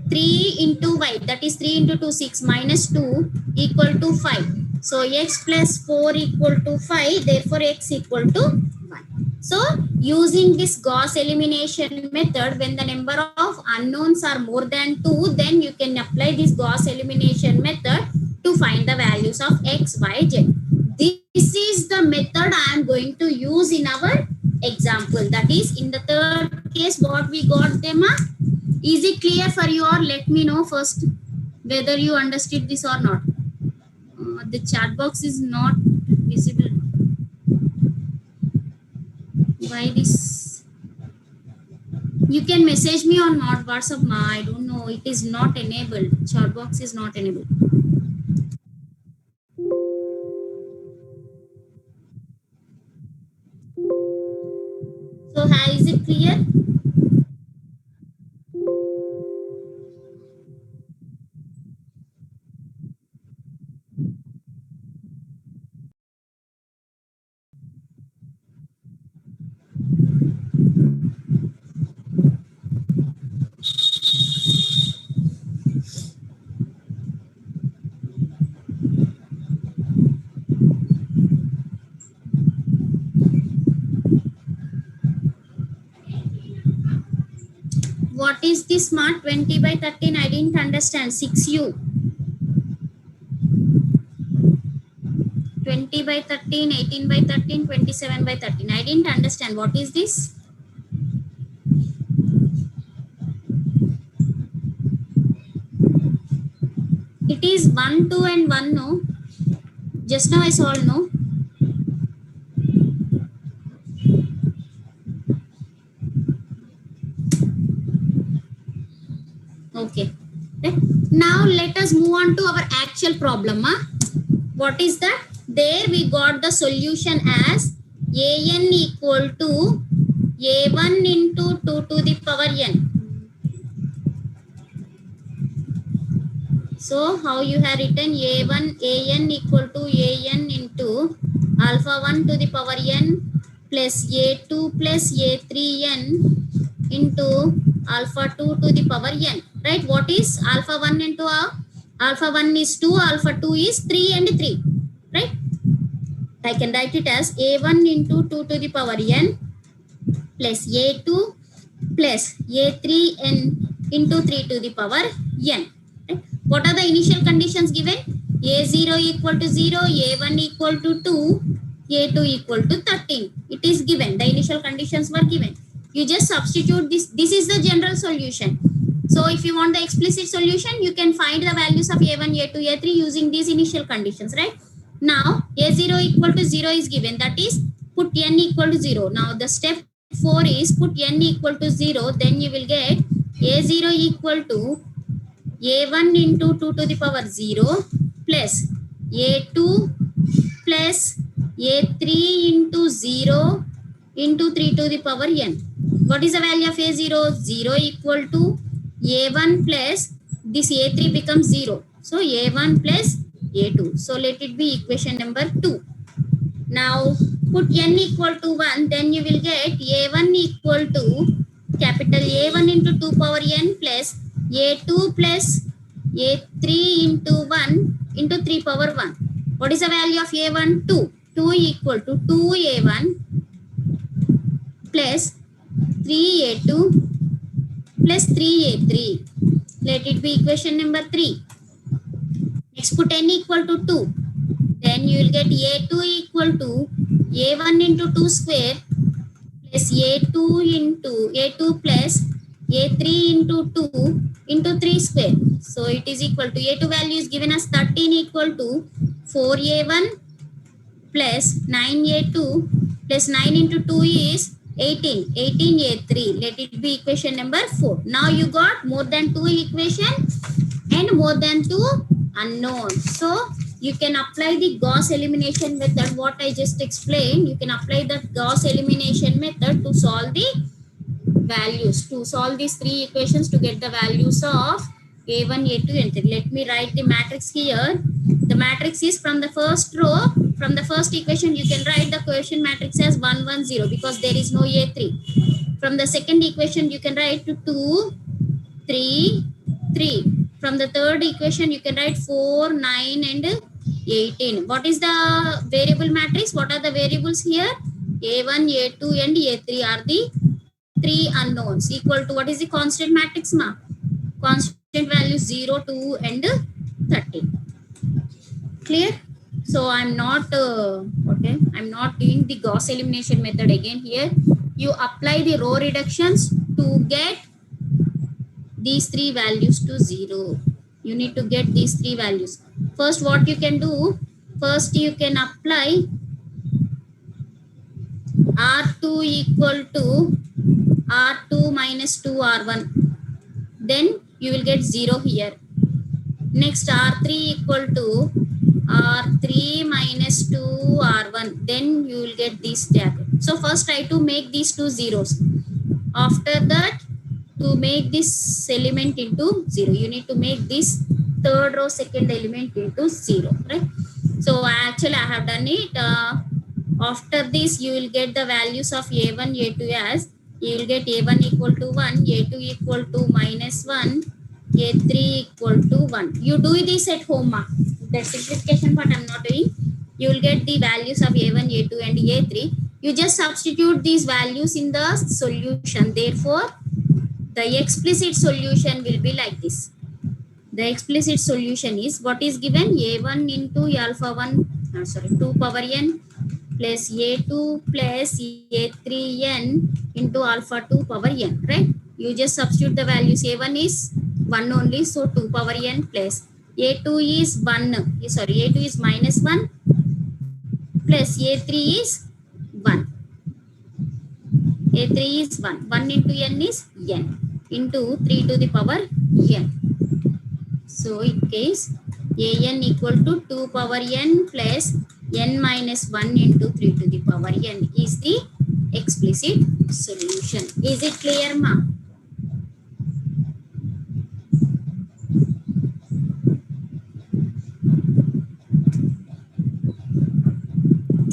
3 into y, that is 3 into 2, 6 minus 2 equal to 5. So x plus 4 equal to 5, therefore x equal to 1. So using this Gauss elimination method, when the number of unknowns are more than 2, then you can apply this Gauss elimination method to find the values of x, y, z. This is the method I am going to use in our example. That is, in the third case, what we got them are. Is it clear for you, or let me know first whether you understood this or not? The chat box is not visible. Why this? You can message me on not WhatsApp. I don't know. It is not enabled. Chat box is not enabled. So, is it clear? What is this smart 20 by 13? I didn't understand. 6u. 20 by 13, 18 by 13, 27 by 13. I didn't understand. What is this? It is 1, 2 and 1, no? Just now I solved, no? Okay. Now let us move on to our actual problem. What is that? There we got the solution as an equal to a1 into 2 to the power n. So how you have written an equal to an into alpha 1 to the power n plus a2 plus a3n into alpha 2 to the power n. Right? What is alpha 1 into alpha 1 is 2, alpha 2 is 3 and 3. Right? I can write it as a1 into 2 to the power n plus a2 plus a3n into 3 to the power n. Right? What are the initial conditions given? a0 equal to 0, a1 equal to 2, a2 equal to 13. It is given. The initial conditions were given. You just substitute this. This is the general solution. So if you want the explicit solution, you can find the values of a1, a2, a3 using these initial conditions, right? Now, a0 equal to 0 is given. That is, put n equal to 0. Now, the step 4 is put n equal to 0. Then you will get a0 equal to a1 into 2 to the power 0 plus a2 plus a3 into 0 into 3 to the power n. What is the value of a0? 0 equal to a1 plus this a3 becomes 0. So a1 plus a2. So let it be equation number 2. Now put n equal to 1, then you will get a1 equal to capital A1 into 2 power n plus a2 plus a3 into 1 into 3 power 1. What is the value of a1? 2. 2 equal to 2a1 plus 3a2 plus 3a3. Let it be equation number 3. Next put n equal to 2. Then you will get a2 equal to a1 into 2 square plus a2 into a2 plus a3 into 2 into 3 square. So it is equal to a2 value is given as 13 equal to 4a1 plus 9a2 plus 9 into 2 is 18. 18a3. Let it be equation number 4. Now you got more than 2 equation and more than 2 unknowns. So you can apply the Gauss elimination method. What I just explained, you can apply that Gauss elimination method to solve the values, to solve these 3 equations to get the values of a1, a2 and 3. Let me write the matrix here. The matrix is from the first row. From the first equation you can write the quotient matrix as 1 1 0 because there is no a3. From the second equation you can write to 2 3 3. From the third equation you can write 4 9 and 18. What is the variable matrix? What are the variables here? a1, a2 and a3 are the 3 unknowns. Equal to what is the constant matrix ma? Constant value 0 2 and 30. Clear? So I'm not I'm not doing the Gauss elimination method again here. You apply the row reductions to get these 3 values to 0. You need to get these 3 values. First what you can do, first you can apply R2 equal to R2 minus 2 R1. Then you will get 0 here. Next R3 equal to R3 minus 2 R1. Then you will get this diagram. So first try to make these 2 zeros. After that, to make this element into 0, you need to make this third row second element into 0, right? So actually I have done it. After this you will get the values of a1 a2 as you will get a1 equal to 1, a2 equal to minus 1, a3 equal to 1. You do this at home. The simplification part I'm not doing. You will get the values of a1 a2 and a3. You just substitute these values in the solution. Therefore the explicit solution will be like this. The explicit solution is what is given, a1 into alpha 2 power n plus a2 plus a3n into alpha 2 power n, right? You just substitute the values. A1 is 1 only, so 2 power n plus a2 is 1, sorry, a2 is minus 1 plus a3 is 1. A3 is 1. 1 into n is n into 3 to the power n. So in case an equal to 2 power n plus n minus 1 into 3 to the power n is the explicit solution. Is it clear, ma?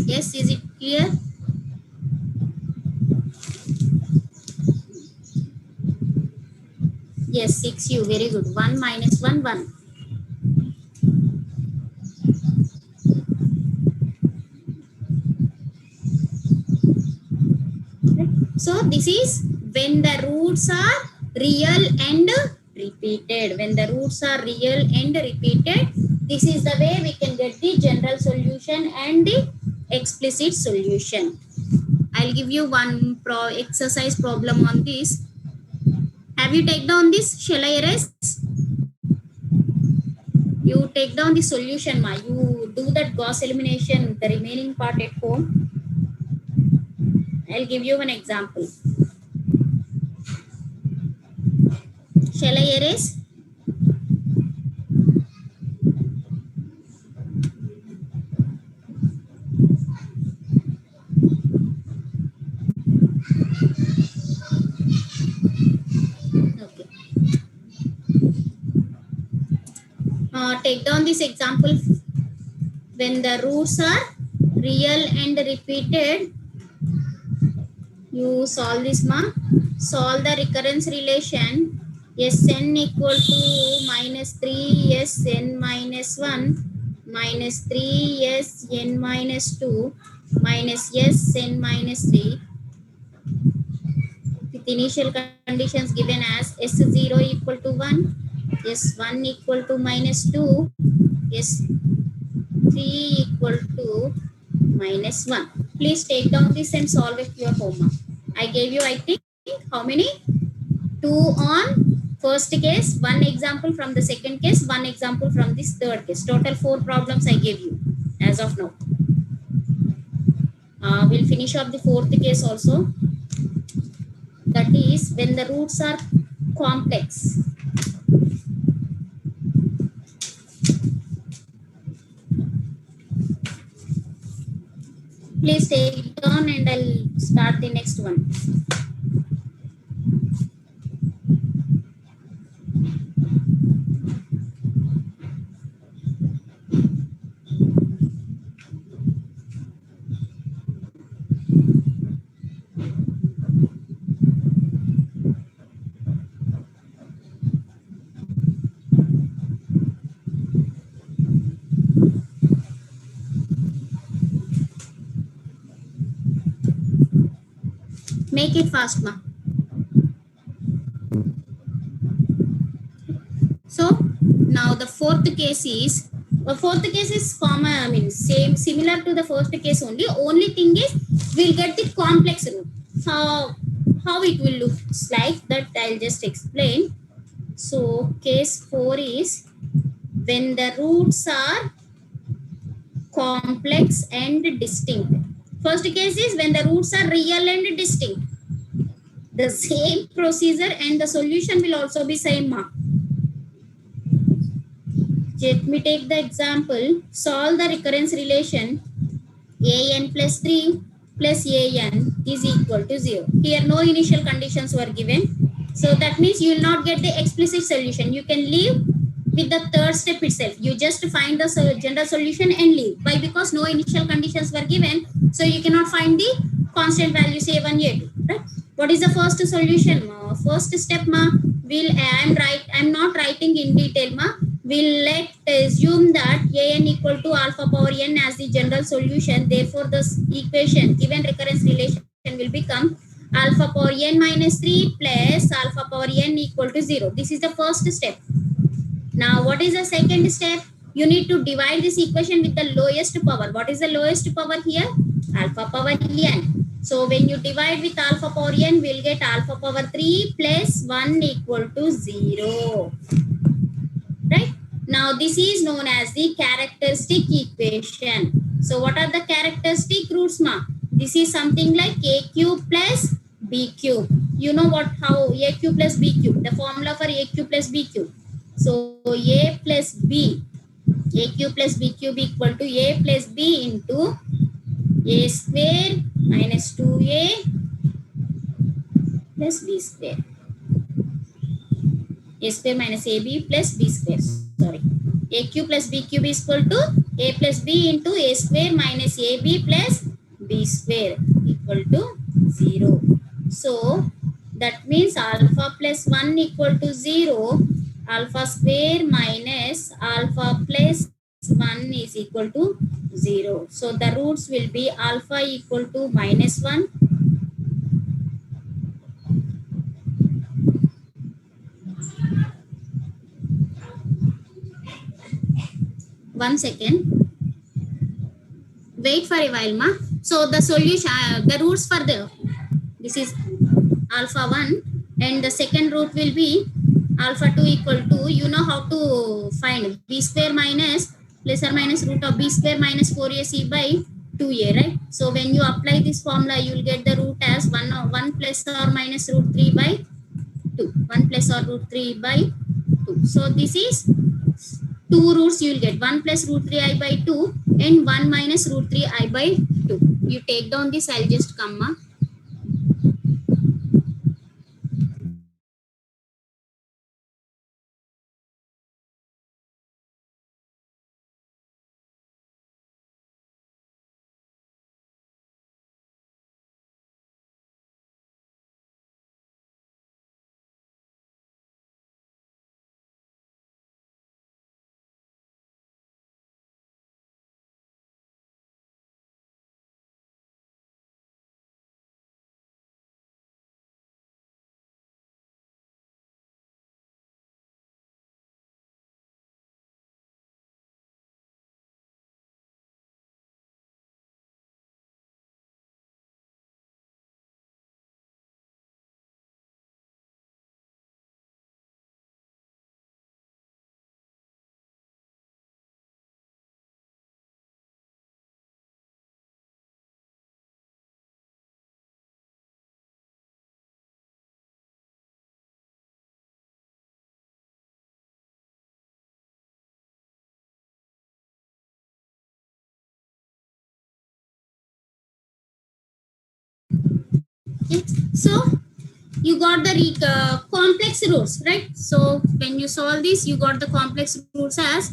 Yes, is it clear? Yes, 6u, very good. 1 minus 1, 1. So this is when the roots are real and repeated. When the roots are real and repeated, this is the way we can get the general solution and the explicit solution. I'll give you one exercise problem on this. Have you taken down this? Shall I erase? You take down the solution, ma. You do that Gauss elimination, the remaining part at home. I'll give you an example. Shall I erase? Okay. Take down this example. When the roots are real and repeated, you solve this, ma. Solve the recurrence relation Sn equal to minus 3 Sn minus 1 minus 3 Sn minus 2 minus Sn minus 3 with initial conditions given as S0 equal to 1, S1 equal to -2, S3 equal to -1. Please take down this and solve it your homework. I gave you, I think, how many? 2 on first case, 1 example from the second case, 1 example from this third case. Total 4 problems I gave you as of now. We'll finish up the fourth case also. That is when the roots are complex. Please take it down and I'll start the next one. Make it fast, ma. So now the fourth case is common. I mean, similar to the first case only. Only thing is we'll get the complex root. How it will look like that I'll just explain. So case 4 is when the roots are complex and distinct. First case is when the roots are real and distinct. The same procedure and the solution will also be same, ma. Let me take the example. Solve the recurrence relation an plus 3 plus an is equal to 0. Here no initial conditions were given. So that means you will not get the explicit solution. You can leave with the third step itself. You just find the general solution and leave. Why? Because no initial conditions were given. So you cannot find the constant value say a1, a2. Right? What is the first solution? First step, ma, I'm not writing in detail, ma. We'll let assume that an equal to alpha power n as the general solution. Therefore, this equation given recurrence relation will become alpha power n minus 3 plus alpha power n equal to 0. This is the first step. Now, what is the second step? You need to divide this equation with the lowest power. What is the lowest power here? Alpha power n. So, when you divide with alpha power n, we'll get alpha power 3 plus 1 equal to 0. Right? Now, this is known as the characteristic equation. So, what are the characteristic roots, ma? This is something like a cube plus b cube. You know how a cube plus b cube, the formula for a cube plus b cube. So, a plus b, a cube plus b cube equal to a plus b into a square minus 2a plus b square. A square minus ab plus b square. Sorry. A cube plus b cube is equal to a plus b into a square minus ab plus b square equal to 0. So, that means alpha plus 1 equal to 0. Alpha square minus alpha plus 1 is equal to 0. So, the roots will be alpha equal to minus 1. One second. Wait for a while, ma. So the solution, the roots for this is alpha 1 and the second root will be alpha 2 equal to, you know how to find b square minus plus or minus root of b square minus 4ac by 2a, right? So when you apply this formula, you will get the root as 1 plus or minus root 3 by 2. 1 plus or root 3 by 2. So this is 2 roots you will get 1 plus root 3i by 2 and 1 minus root 3i by 2. You take down this, I'll just come, ma. Okay. So you got the complex roots, right? So when you solve this, you got the complex roots as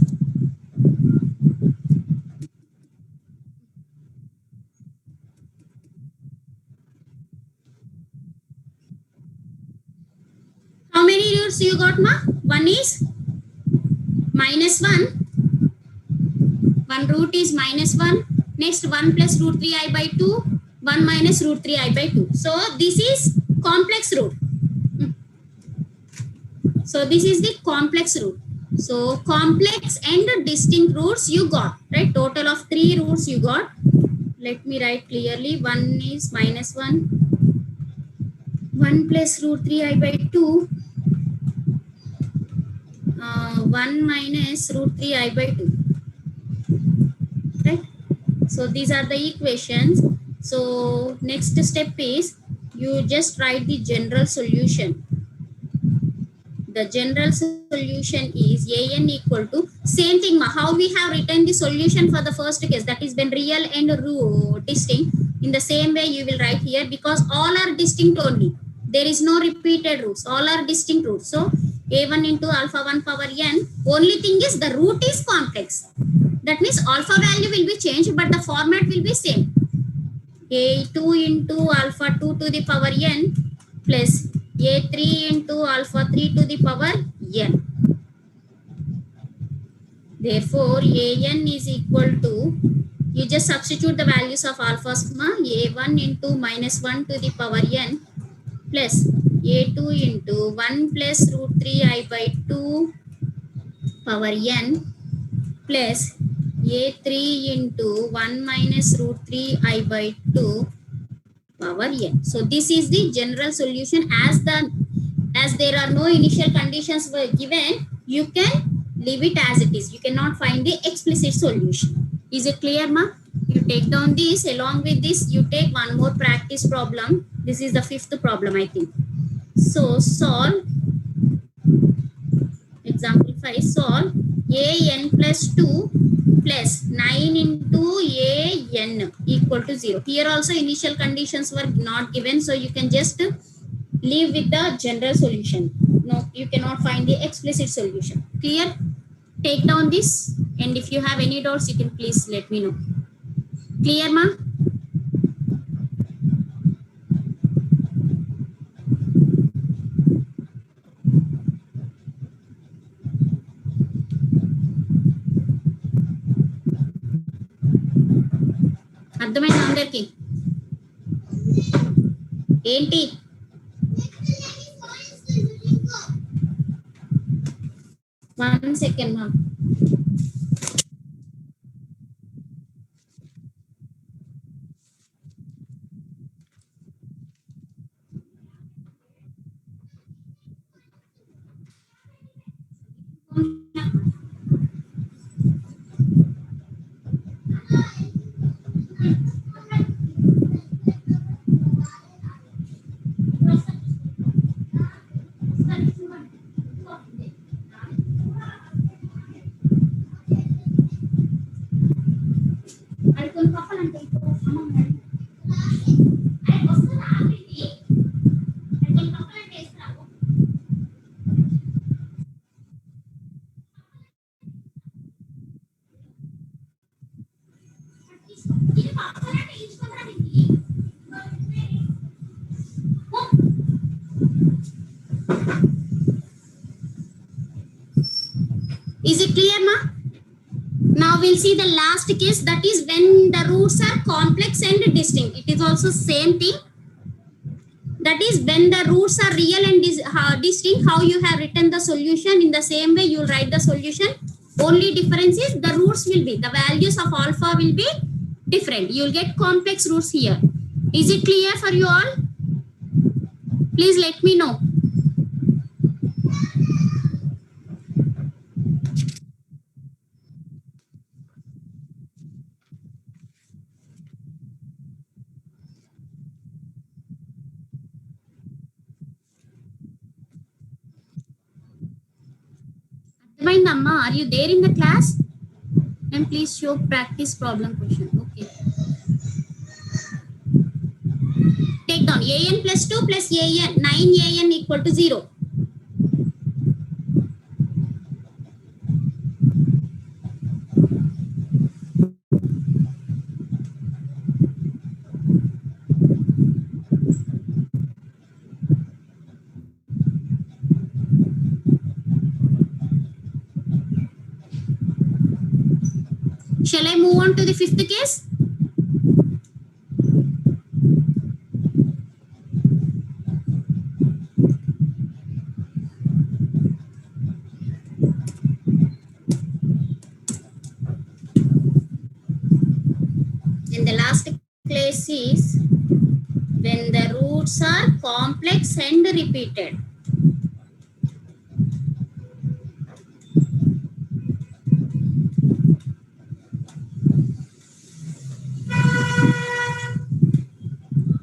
how many roots you got, ma? One is minus 1. One root is minus 1. Next 1 plus root 3i by 2. 1 minus root 3i by 2. So this is complex root. So this is the complex root. So complex and distinct roots you got, right? Total of 3 roots you got. Let me write clearly. 1 is minus 1. 1 plus root 3i by 2. 1 minus root 3i by 2. Right? So these are the equations. So next step is you just write the general solution. The general solution is an equal to same thing. How we have written the solution for the first case, that is when real and distinct. In the same way you will write here, because all are distinct only. There is no repeated roots. All are distinct roots. So a1 into alpha 1 power n. Only thing is the root is complex. That means alpha value will be changed, but the format will be same. A2 into alpha 2 to the power n plus A3 into alpha 3 to the power n. Therefore, an is equal to, you just substitute the values of alpha sigma, a1 into minus 1 to the power n plus a2 into 1 plus root 3i by 2 power n plus a3 into 1 minus root 3i by 2 power n. So this is the general solution. As there are no initial conditions were given, you can leave it as it is. You cannot find the explicit solution. Is it clear, ma? You take down this. Along with this, you take one more practice problem. This is the 5th problem, I think. So solve example 5. Solve an plus 2 plus 9 into an equal to 0. Here also initial conditions were not given, so you can just leave with the general solution. No, you cannot find the explicit solution. Clear? Take down this, and if you have any doubts, you can please let me know. Clear, ma? అర్థమైందా అందరికి? ఏంటి? One second, ma. Is it clear, ma? Now we'll see the last case, that is when the roots are complex and distinct. It is also same thing. That is when the roots are real and distinct. How you have written the solution, in the same way you will write the solution. Only difference is the roots will be, the values of alpha will be different. You will get complex roots here. Is it clear for you all? Please let me know. Amma, are you there in the class? And please show practice problem question. Okay. Take down an plus 2 plus an, 9an equal to 0. Shall I move on to the fifth case? And the last case is when the roots are complex and repeated.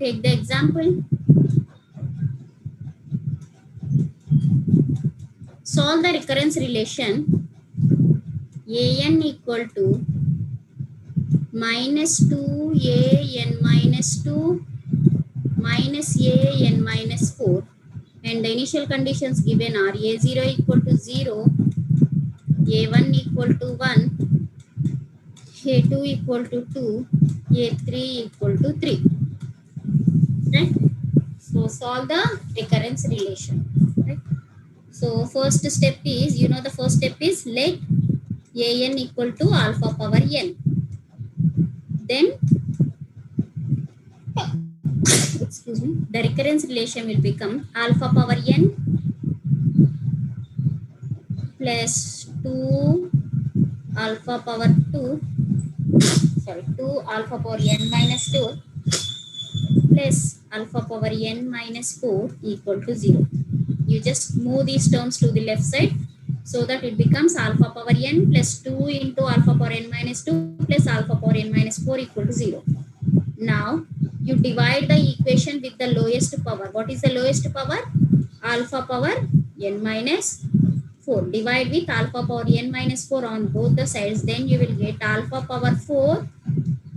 Take the example. Solve the recurrence relation an equal to minus 2 an minus 2 minus an minus 4, and the initial conditions given are a0 equal to 0, a1 equal to 1, a2 equal to 2, a3 equal to 3. Right? So solve the recurrence relation. Right? So first step is, the first step is let an equal to alpha power n. Then excuse me, the recurrence relation will become alpha power n plus 2 alpha power 2, 2 alpha power n minus 2 plus alpha power n minus 4 equal to 0. You just move these terms to the left side so that it becomes alpha power n plus 2 into alpha power n minus 2 plus alpha power n minus 4 equal to 0. Now you divide the equation with the lowest power. What is the lowest power? Alpha power n minus 4. Divide with alpha power n minus 4 on both the sides. Then you will get alpha power 4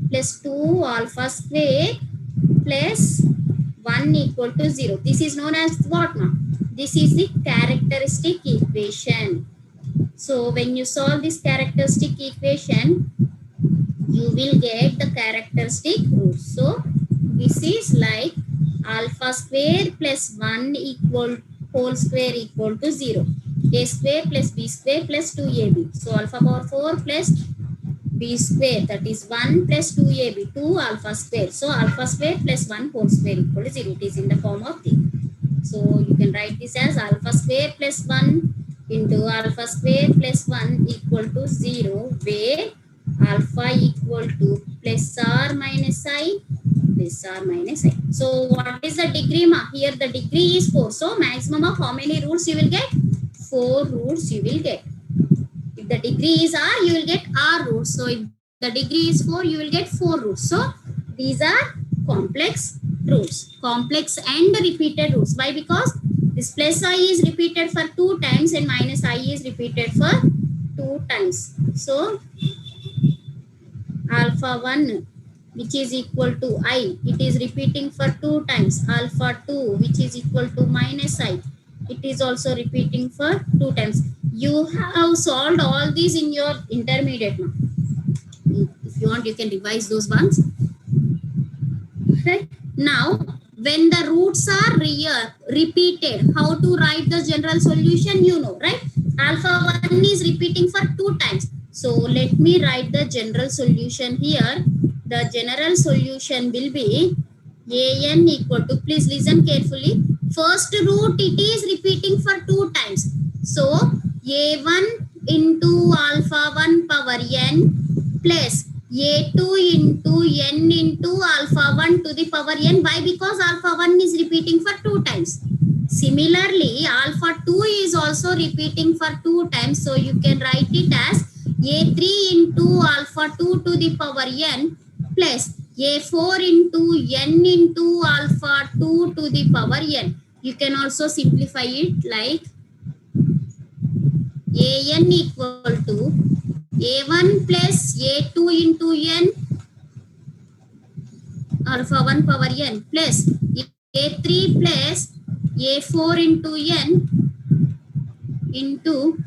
plus 2 alpha square plus 1 equal to 0. This is known as what now? This is the characteristic equation. So when you solve this characteristic equation, you will get the characteristic roots. So this is like alpha square plus 1 equal whole square equal to 0. A square plus b square plus 2ab. So alpha power 4 plus b square, that is 1 plus 2ab, 2 alpha square. So alpha square plus 1 whole square equal to 0. It is in the form of thing. So you can write this as alpha square plus 1 into alpha square plus 1 equal to 0, where alpha equal to plus r minus I plus r minus I. So what is the degree ma? Here the degree is 4. So maximum of how many roots you will get? 4 roots you will get. If the degree is r, you will get r roots. So if the degree is 4, you will get 4 roots. So these are complex roots, complex and repeated roots. Why? Because this plus I is repeated for 2 times and minus I is repeated for 2 times. So alpha 1 which is equal to I, it is repeating for 2 times. Alpha 2 which is equal to minus I, it is also repeating for 2 times. You have solved all these in your intermediate now. If you want, you can revise those ones. Right? Now, when the roots are repeated, how to write the general solution, you know, right? Alpha 1 is repeating for 2 times. So, let me write the general solution here. The general solution will be an equal to, please listen carefully. First root, it is repeating for 2 times. So, a1 into alpha 1 power n plus a2 into n into alpha 1 to the power n. Why? Because alpha 1 is repeating for 2 times. Similarly, alpha 2 is also repeating for 2 times. So you can write it as a3 into alpha 2 to the power n plus a4 into n into alpha 2 to the power n. You can also simplify it like an equal to a1 plus a2 into n alpha 1 power n plus a3 plus a4 into n into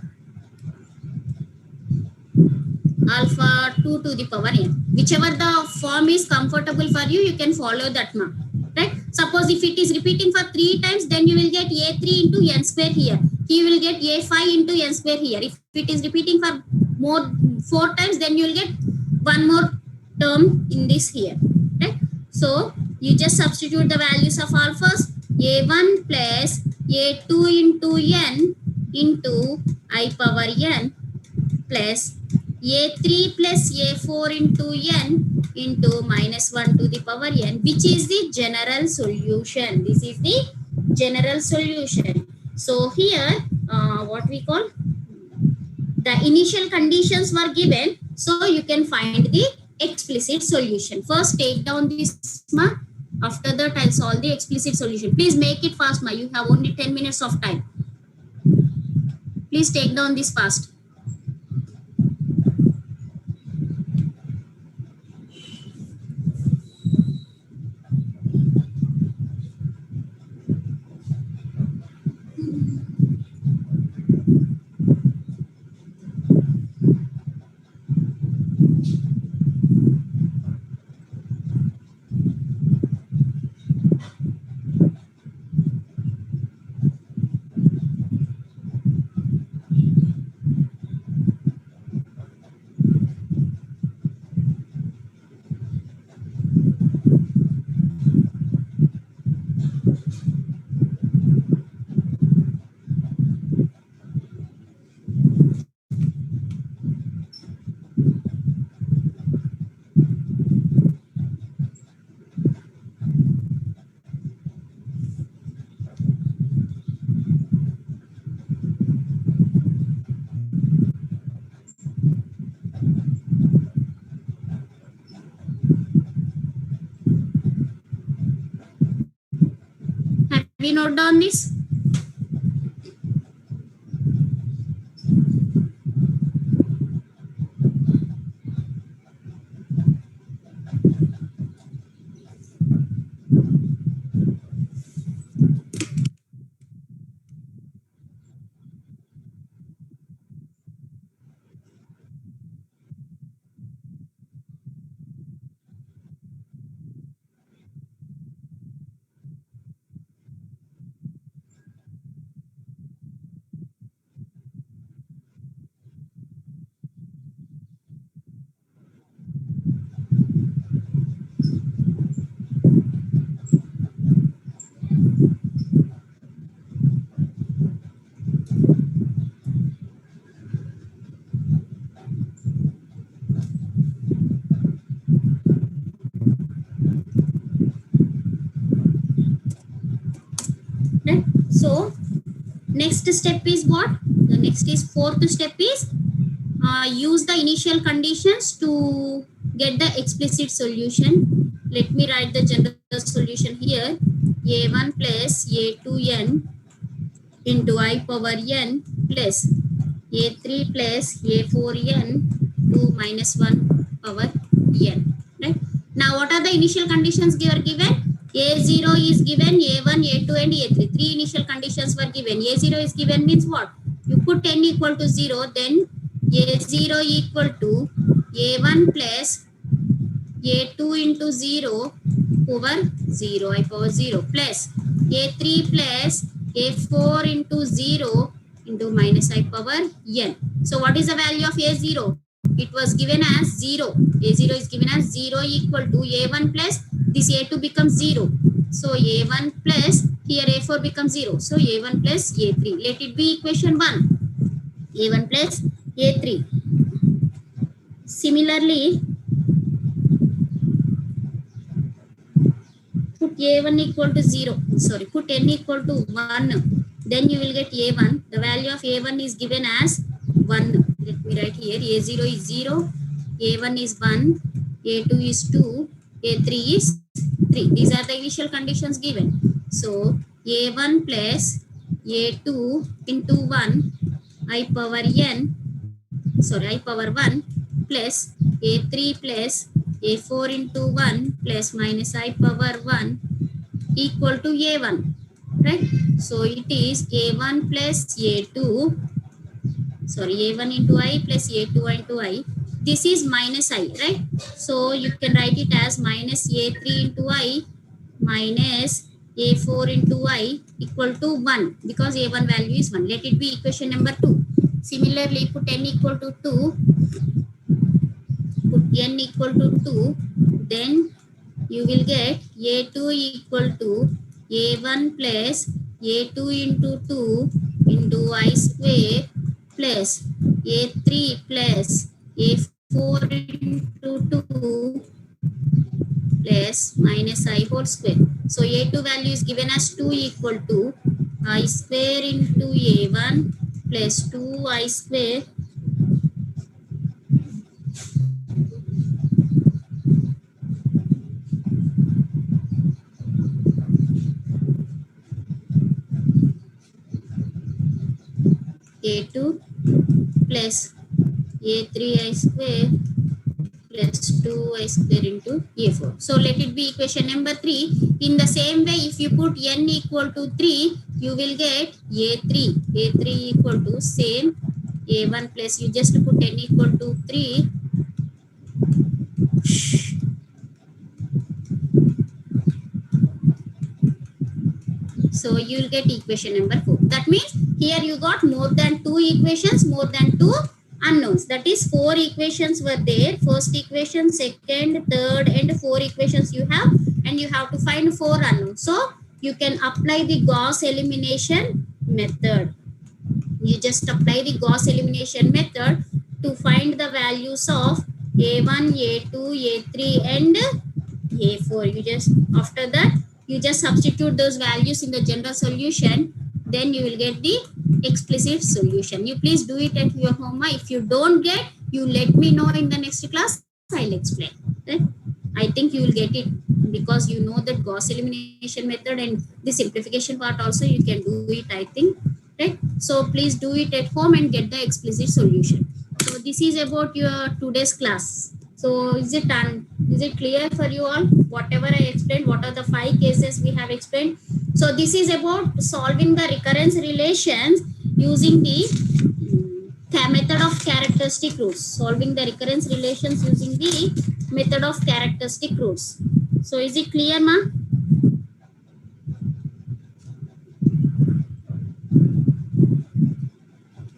alpha 2 to the power n. Whichever the form is comfortable for you, you can follow that, ma. Right? Suppose if it is repeating for 3 times, then you will get a3 into n square here. You will get a5 into n square here. If it is repeating for more 4 times, then you will get one more term in this here. Right? So you just substitute the values of alphas. A1 plus a2 into n into I power n plus a3 plus a4 into n into minus 1 to the power n, which is the general solution. This is the general solution. So here, what we call, the initial conditions were given, so you can find the explicit solution. First, take down this, ma. After that, I'll solve the explicit solution. Please make it fast, ma. You have only 10 minutes of time. Please take down this fast. Have we noted down this? Right? So next step is what? The next is fourth step is use the initial conditions to get the explicit solution. Let me write the general solution here. A1 plus A2n into I power n plus A3 plus A4n to minus 1 power n. Right? Now what are the initial conditions given? A0 is given, A1, A2 and A3. Three initial conditions were given. A0 is given means what? You put n equal to 0, then A0 equal to A1 plus A2 into 0 over 0, I power 0 plus A3 plus A4 into 0 into minus I power n. So what is the value of A0? It was given as 0. A0 is given as 0 equal to A1 plus this A2 becomes 0. So A1 plus here A4 becomes 0. So A1 plus A3. Let it be equation 1. A1 plus A3. Similarly, put A1 equal to 0. Sorry, put n equal to 1. Then you will get A1. The value of A1 is given as 1. Let me write here. A0 is 0. A1 is 1. A2 is 2. A3 is 3. These are the initial conditions given. So A1 plus A2 into 1 I power n. Sorry, I power 1 plus A3 plus A4 into 1 plus minus I power 1 equal to a1, right? So it is a1 plus a2, sorry, a1 into I plus a2 into I. This is minus I, right? So you can write it as minus a3 into I minus a4 into I equal to 1, because a1 value is 1. Let it be equation number 2. Similarly, put n equal to 2, put n equal to 2, then you will get a2 equal to a1 plus a2 into 2 into I square plus a3 plus a4 into 2 plus minus I whole square. So a2 value is given as 2 equal to I square into a1 plus 2I square a2 plus a3I square plus 2I square into a4. So let it be equation number 3. In the same way, if you put n equal to 3, you will get a3. a3 equal to same a1 plus, you just put n equal to 3. So you will get equation number 4. That means here you got more than 2 equations, more than 2 unknowns. That is 4 equations were there. First equation, second, third, and 4 equations you have, and you have to find 4 unknowns. So you can apply the Gauss elimination method. You just apply the Gauss elimination method to find the values of a1, a2, a3, and a4. You just, after that, you just substitute those values in the general solution, then you will get the explicit solution. You please do it at your home. If you don't get, you let me know in the next class, I'll explain. Right? I think you will get it, because you know that Gauss elimination method, and the simplification part also you can do it, I think. Right? So please do it at home and get the explicit solution. So this is about your today's class. So is it clear for you all? Whatever I explained, what are the 5 cases we have explained? So this is about solving the recurrence relations using the method of characteristic roots. Solving the recurrence relations using the method of characteristic roots. So is it clear, ma?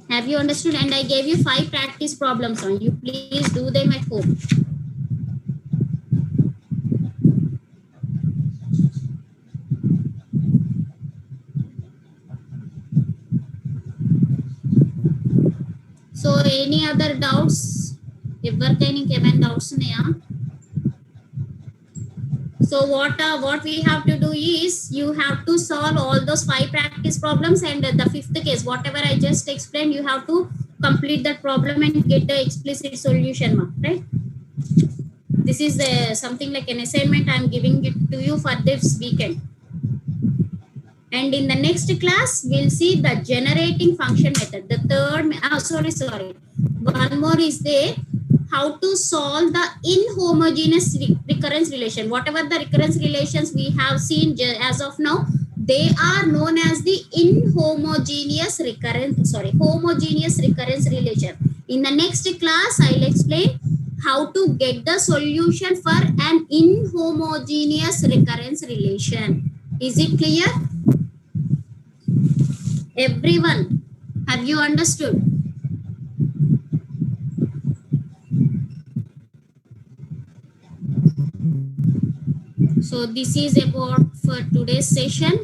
Have you understood? And I gave you 5 practice problems on. You please do them at home. So any other doubts? ఎవరికైనా ఇంకేమైనా doubts ఉన్నాయా? So what we have to do is, you have to solve all those 5 practice problems, and the 5th case, whatever I just explained, you have to complete that problem and get the explicit solution, right? This is something like an assignment I'm giving it to you for this weekend. And in the next class, we'll see the generating function method. The third, sorry, one more is there. How to solve the inhomogeneous recurrence relation. Whatever the recurrence relations we have seen as of now, they are known as the homogeneous recurrence relation. In the next class, I'll explain how to get the solution for an inhomogeneous recurrence relation. Is it clear? Everyone, have you understood? So this is about for today's session.